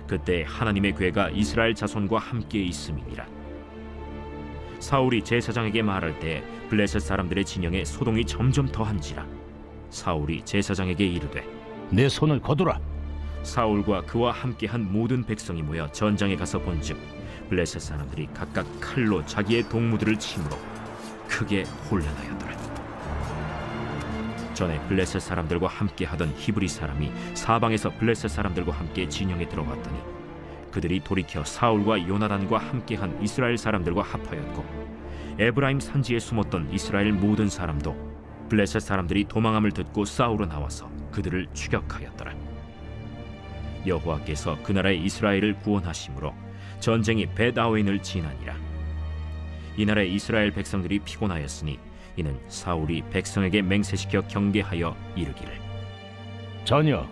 그때 하나님의 궤가 이스라엘 자손과 함께 있음이니라. 사울이 제사장에게 말할 때 블레셋 사람들의 진영에 소동이 점점 더한지라. 사울이 제사장에게 이르되 내 손을 거두라. 사울과 그와 함께한 모든 백성이 모여 전장에 가서 본즉 블레셋 사람들이 각각 칼로 자기의 동무들을 치므로 크게 혼란하였더라. 전에 블레셋 사람들과 함께하던 히브리 사람이 사방에서 블레셋 사람들과 함께 진영에 들어왔더니 그들이 돌이켜 사울과 요나단과 함께한 이스라엘 사람들과 합하였고 에브라임 산지에 숨었던 이스라엘 모든 사람도 블레셋 사람들이 도망함을 듣고 싸우러 나와서 그들을 추격하였더라. 여호와께서 그 나라의 이스라엘을 구원하심으로 전쟁이 벳아웬을 지나니라. 이날에 이스라엘 백성들이 피곤하였으니 이는 사울이 백성에게 맹세시켜 경계하여 이르기를 저녁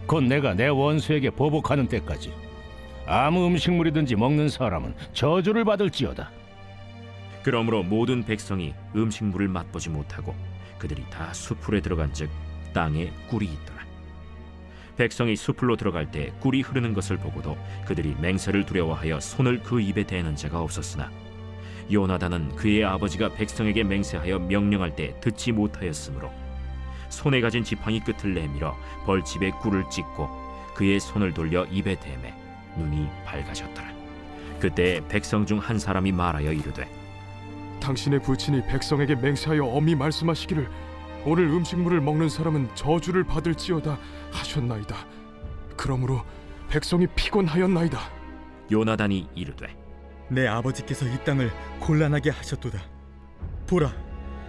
곧 내가 내 원수에게 보복하는 때까지 아무 음식물이든지 먹는 사람은 저주를 받을지어다. 그러므로 모든 백성이 음식물을 맛보지 못하고 그들이 다 수풀에 들어간즉 땅에 꿀이 있더라. 백성이 수풀로 들어갈 때 꿀이 흐르는 것을 보고도 그들이 맹세를 두려워하여 손을 그 입에 대는 자가 없었으나 요나단은 그의 아버지가 백성에게 맹세하여 명령할 때 듣지 못하였으므로 손에 가진 지팡이 끝을 내밀어 벌집에 꿀을 찍고 그의 손을 돌려 입에 대매 눈이 밝아졌더라. 그때 백성 중 한 사람이 말하여 이르되 당신의 부친이 백성에게 맹세하여 엄히 말씀하시기를 오늘 음식물을 먹는 사람은 저주를 받을지어다 하셨나이다. 그러므로 백성이 피곤하였나이다. 요나단이 이르되 내 아버지께서 이 땅을 곤란하게 하셨도다. 보라,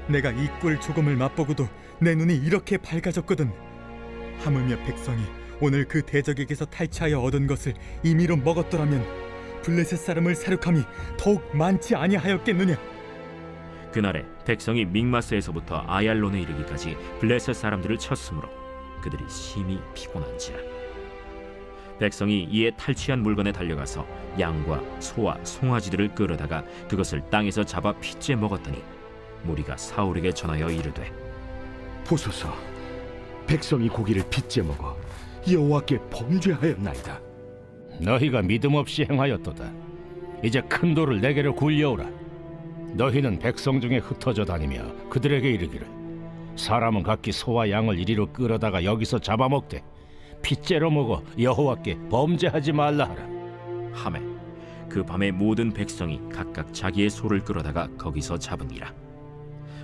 내가 이 꿀 조금을 맛보고도 내 눈이 이렇게 밝아졌거든. 하물며 백성이 오늘 그 대적에게서 탈취하여 얻은 것을 임의로 먹었더라면 블레셋 사람을 사륙함이 더욱 많지 아니하였겠느냐. 그날에 백성이 믹마스에서부터 아얄론에 이르기까지 블레셋 사람들을 쳤으므로 그들이 심히 피곤한지라. 백성이 이에 탈취한 물건에 달려가서 양과 소와 송아지들을 끌어다가 그것을 땅에서 잡아 핏째 먹었더니 무리가 사울에게 전하여 이르되 보소서, 백성이 고기를 빚제 먹어 여호와께 범죄하였나이다. 너희가 믿음 없이 행하였도다. 이제 큰 돌을 내게로 굴려오라. 너희는 백성 중에 흩어져 다니며 그들에게 이르기를 사람은 각기 소와 양을 이리로 끌어다가 여기서 잡아먹되 핏째로 먹어 여호와께 범죄하지 말라 하라. 하매 그 밤에 모든 백성이 각각 자기의 소를 끌어다가 거기서 잡으니라.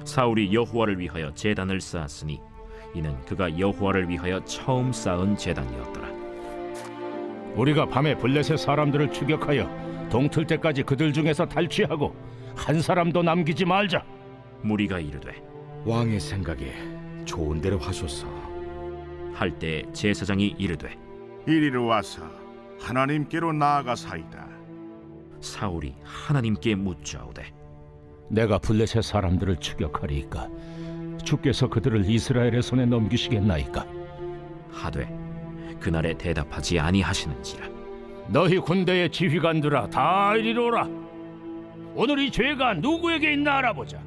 사울이 여호와를 위하여 제단을 쌓았으니 이는 그가 여호와를 위하여 처음 쌓은 제단이었더라. 우리가 밤에 블레셋 사람들을 추격하여 동틀 때까지 그들 중에서 탈취하고 한 사람도 남기지 말자. 무리가 이르되 왕의 생각에 좋은 대로 하소서. 할 때 제사장이 이르되 이리로 와서 하나님께로 나아가사이다. 사울이 하나님께 묻자오되 내가 블레셋 사람들을 추격하리이까 주께서 그들을 이스라엘의 손에 넘기시겠나이까. 하되 그날에 대답하지 아니하시는지라. 너희 군대의 지휘관들아 다 이리로 오라. 오늘 이 죄가 누구에게 있나 알아보자.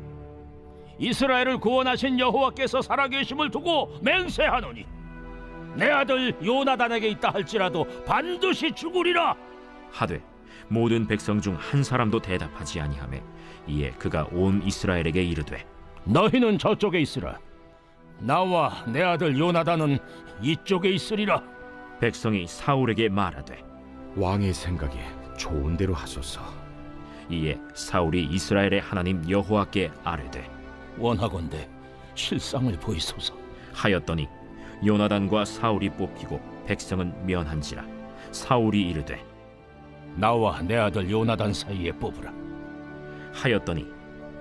이스라엘을 구원하신 여호와께서 살아계심을 두고 맹세하노니 내 아들 요나단에게 있다 할지라도 반드시 죽으리라. 하되 모든 백성 중 한 사람도 대답하지 아니하매 이에 그가 온 이스라엘에게 이르되 너희는 저쪽에 있으라. 나와 내 아들 요나단은 이쪽에 있으리라. 백성이 사울에게 말하되 왕의 생각에 좋은 대로 하소서. 이에 사울이 이스라엘의 하나님 여호와께 아뢰되 원하건대 실상을 보이소서 하였더니 요나단과 사울이 뽑히고 백성은 면한지라. 사울이 이르되 나와 내 아들 요나단 사이에 뽑으라 하였더니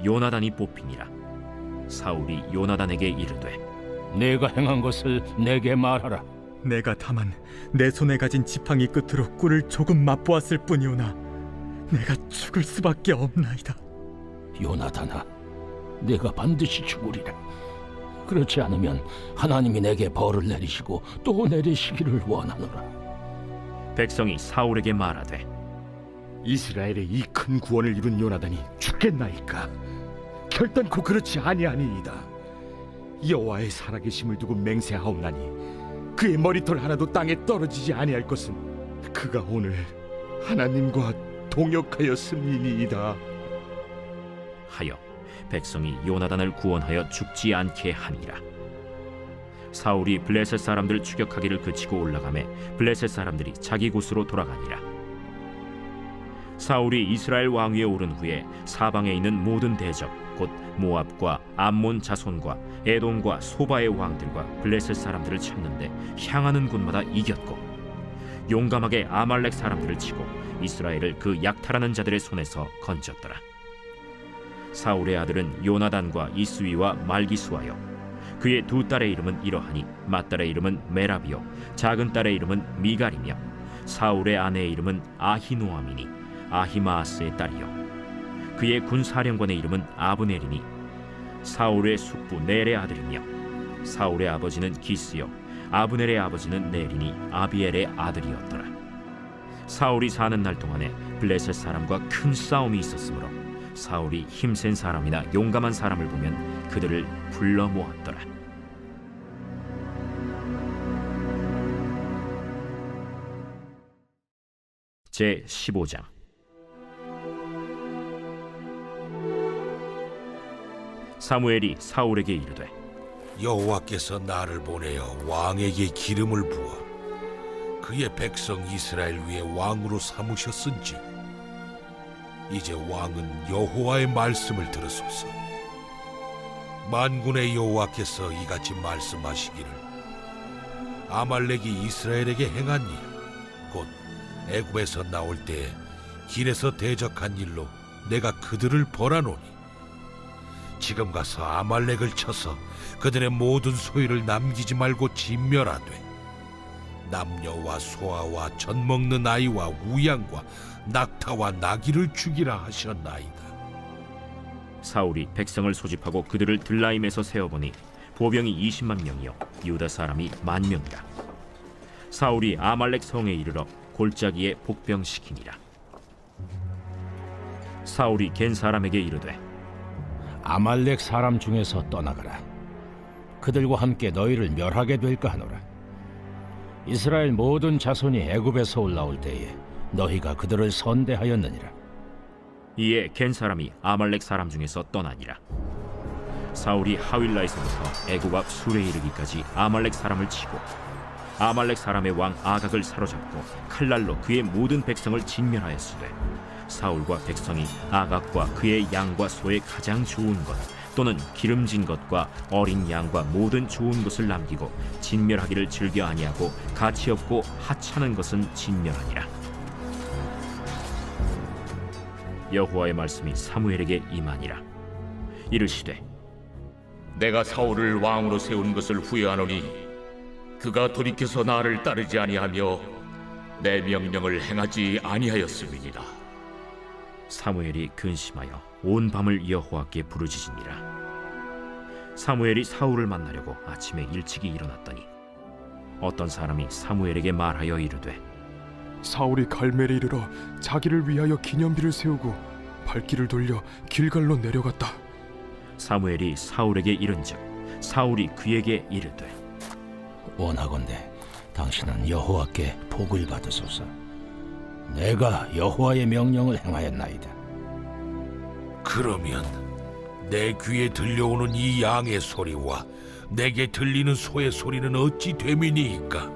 요나단이 뽑히니라. 사울이 요나단에게 이르되 내가 행한 것을 내게 말하라. 내가 다만 내 손에 가진 지팡이 끝으로 꿀을 조금 맛보았을 뿐이오나 내가 죽을 수밖에 없나이다. 요나단아, 내가 반드시 죽으리라. 그렇지 않으면 하나님이 내게 벌을 내리시고 또 내리시기를 원하노라. 백성이 사울에게 말하되 이스라엘의 이 큰 구원을 이룬 요나단이 죽겠나이까. 결단코 그렇지 아니하니이다. 여호와의 살아계심을 두고 맹세하옵나니 그의 머리털 하나도 땅에 떨어지지 아니할 것은 그가 오늘 하나님과 동역하였음이니이다. 하여 백성이 요나단을 구원하여 죽지 않게 하니라. 사울이 블레셋 사람들 추격하기를 그치고 올라가매 블레셋 사람들이 자기 곳으로 돌아가니라. 사울이 이스라엘 왕위에 오른 후에 사방에 있는 모든 대적 곧 모압과 암몬 자손과 에돔과 소바의 왕들과 블레셋 사람들을 쳤는데 향하는 곳마다 이겼고 용감하게 아말렉 사람들을 치고 이스라엘을 그 약탈하는 자들의 손에서 건졌더라. 사울의 아들은 요나단과 이스위와 말기수하여 그의 두 딸의 이름은 이러하니 맏딸의 이름은 메라비요 작은 딸의 이름은 미갈이며 사울의 아내의 이름은 아히노아미니 아히마아스의 딸이요 그의 군사령관의 이름은 아브넬이니 사울의 숙부 넬의 아들이며 사울의 아버지는 기스요 아브넬의 아버지는 넬이니 아비엘의 아들이었더라. 사울이 사는 날 동안에 블레셋 사람과 큰 싸움이 있었으므로 사울이 힘센 사람이나 용감한 사람을 보면 그들을 불러 모았더라. 제 15장. 사무엘이 사울에게 이르되 여호와께서 나를 보내어 왕에게 기름을 부어 그의 백성 이스라엘 위에 왕으로 삼으셨은지 이제 왕은 여호와의 말씀을 들으소서. 만군의 여호와께서 이같이 말씀하시기를 아말렉이 이스라엘에게 행한 일 곧 애굽에서 나올 때에 길에서 대적한 일로 내가 그들을 벌하노니 지금 가서 아말렉을 쳐서 그들의 모든 소유를 남기지 말고 진멸하되 남녀와 소아와 젖먹는 아이와 우양과 낙타와 나귀를 죽이라 하셨나이다. 사울이 백성을 소집하고 그들을 들라임에서 세어보니 보병이 20만 명이요 유다 사람이 10,000명이라. 사울이 아말렉 성에 이르러 골짜기에 복병시키니라. 사울이 겐 사람에게 이르되 아말렉 사람 중에서 떠나가라. 그들과 함께 너희를 멸하게 될까 하노라. 이스라엘 모든 자손이 애굽에서 올라올 때에 너희가 그들을 선대하였느니라. 이에 겐 사람이 아말렉 사람 중에서 떠나니라. 사울이 하윌라에서부터 애굽 앞 술에 이르기까지 아말렉 사람을 치고 아말렉 사람의 왕 아각을 사로잡고 칼날로 그의 모든 백성을 진멸하였으되 사울과 백성이 아각과 그의 양과 소의 가장 좋은 것 또는 기름진 것과 어린 양과 모든 좋은 것을 남기고 진멸하기를 즐겨 아니하고 가치 없고 하찮은 것은 진멸하니라. 여호와의 말씀이 사무엘에게 임하니라. 이르시되 내가 사울을 왕으로 세운 것을 후회하노니 그가 돌이켜서 나를 따르지 아니하며 내 명령을 행하지 아니하였음이니라. 사무엘이 근심하여 온 밤을 여호와께 부르짖으니라. 사무엘이 사울을 만나려고 아침에 일찍이 일어났더니 어떤 사람이 사무엘에게 말하여 이르되 사울이 갈멜에 이르러 자기를 위하여 기념비를 세우고 발길을 돌려 길갈로 내려갔다. 사무엘이 사울에게 이른즉 사울이 그에게 이르되 원하건대 당신은 여호와께 복을 받으소서. 내가 여호와의 명령을 행하였나이다. 그러면 내 귀에 들려오는 이 양의 소리와 내게 들리는 소의 소리는 어찌 됨이니이까?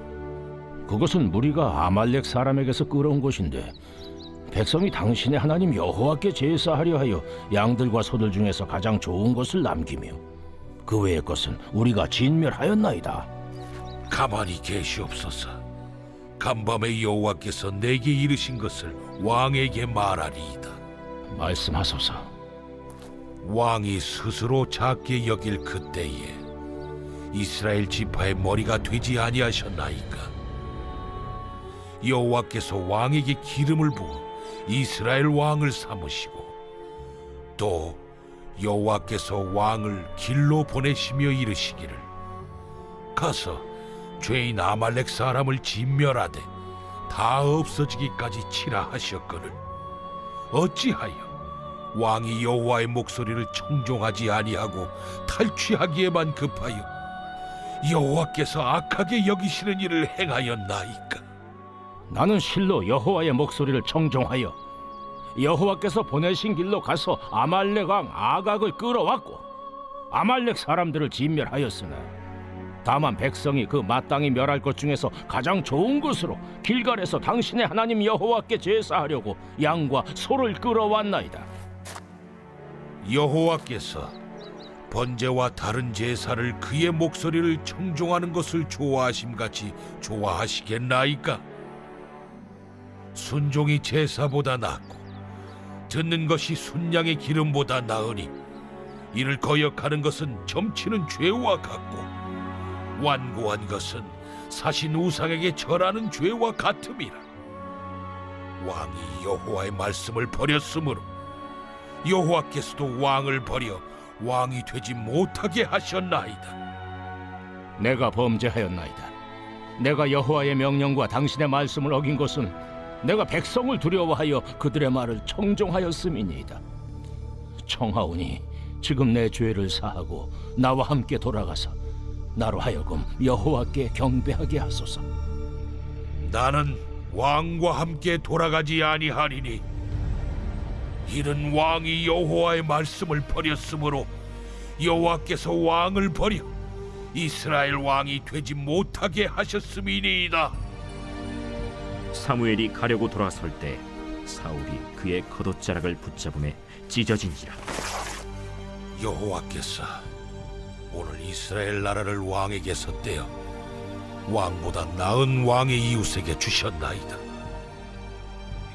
그것은 무리가 아말렉 사람에게서 끌어온 것인데 백성이 당신의 하나님 여호와께 제사하려 하여 양들과 소들 중에서 가장 좋은 것을 남기며 그 외의 것은 우리가 진멸하였나이다. 가만히 계시옵소서. 간밤에 여호와께서 내게 이르신 것을 왕에게 말하리이다. 말씀하소서. 왕이 스스로 작게 여길 그때에 이스라엘 지파의 머리가 되지 아니하셨나이까? 여호와께서 왕에게 기름을 부어 이스라엘 왕을 삼으시고 또 여호와께서 왕을 길로 보내시며 이르시기를 가서 죄인 아말렉 사람을 진멸하되 다 없어지기까지 치라 하셨거늘 어찌하여 왕이 여호와의 목소리를 청종하지 아니하고 탈취하기에만 급하여 여호와께서 악하게 여기시는 일을 행하였나이까? 나는 실로 여호와의 목소리를 청종하여 여호와께서 보내신 길로 가서 아말렉 왕 아각을 끌어왔고 아말렉 사람들을 진멸하였으나 다만 백성이 그 마땅히 멸할 것 중에서 가장 좋은 것으로 길갈에서 당신의 하나님 여호와께 제사하려고 양과 소를 끌어왔나이다. 여호와께서 번제와 다른 제사를 그의 목소리를 청종하는 것을 좋아하심같이 좋아하시겠나이까? 순종이 제사보다 낫고 듣는 것이 순양의 기름보다 나으니 이를 거역하는 것은 점치는 죄와 같고 완고한 것은 사신 우상에게 절하는 죄와 같음이라. 왕이 여호와의 말씀을 버렸으므로 여호와께서도 왕을 버려 왕이 되지 못하게 하셨나이다. 내가 범죄하였나이다. 내가 여호와의 명령과 당신의 말씀을 어긴 것은 내가 백성을 두려워하여 그들의 말을 청종하였음이니이다. 청하오니 지금 내 죄를 사하고 나와 함께 돌아가서 나로 하여금 여호와께 경배하게 하소서. 나는 왕과 함께 돌아가지 아니하리니 이는 왕이 여호와의 말씀을 버렸으므로 여호와께서 왕을 버려 이스라엘 왕이 되지 못하게 하셨음이니이다. 사무엘이 가려고 돌아설 때 사울이 그의 겉옷자락을 붙잡음에 찢어진지라. 여호와께서 오늘 이스라엘 나라를 왕에게서 떼어 왕보다 나은 왕의 이웃에게 주셨나이다.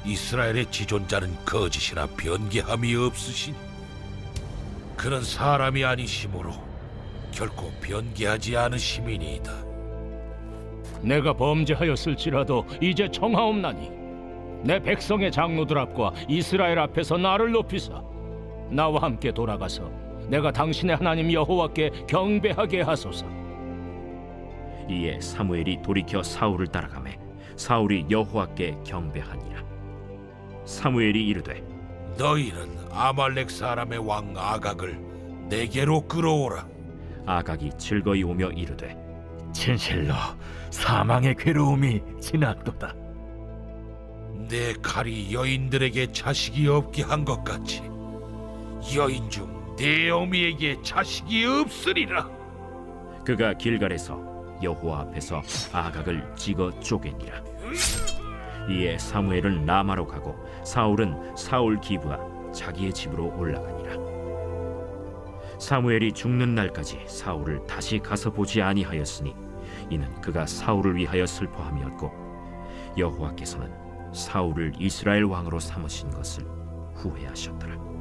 이스라엘의 지존자는 거짓이나 변개함이 없으시니 그는 사람이 아니시므로 결코 변개하지 않으심이니이다. 내가 범죄하였을지라도 이제 청하옵나니 내 백성의 장로들 앞과 이스라엘 앞에서 나를 높이사 나와 함께 돌아가서 내가 당신의 하나님 여호와께 경배하게 하소서. 이에 사무엘이 돌이켜 사울을 따라가매 사울이 여호와께 경배하니라. 사무엘이 이르되 너희는 아말렉 사람의 왕 아각을 내게로 끌어오라. 아각이 즐거이 오며 이르되 진실로 사망의 괴로움이 지났도다. 내 칼이 여인들에게 자식이 없게 한 것 같이 여인 중 내 어미에게 자식이 없으리라. 그가 길갈에서 여호와 앞에서 아각을 찍어 쪼개니라. 이에 사무엘은 라마로 가고 사울은 사울 기브와 자기의 집으로 올라가니라. 사무엘이 죽는 날까지 사울을 다시 가서 보지 아니하였으니 이는 그가 사울을 위하여 슬퍼함이었고 여호와께서는 사울을 이스라엘 왕으로 삼으신 것을 후회하셨더라.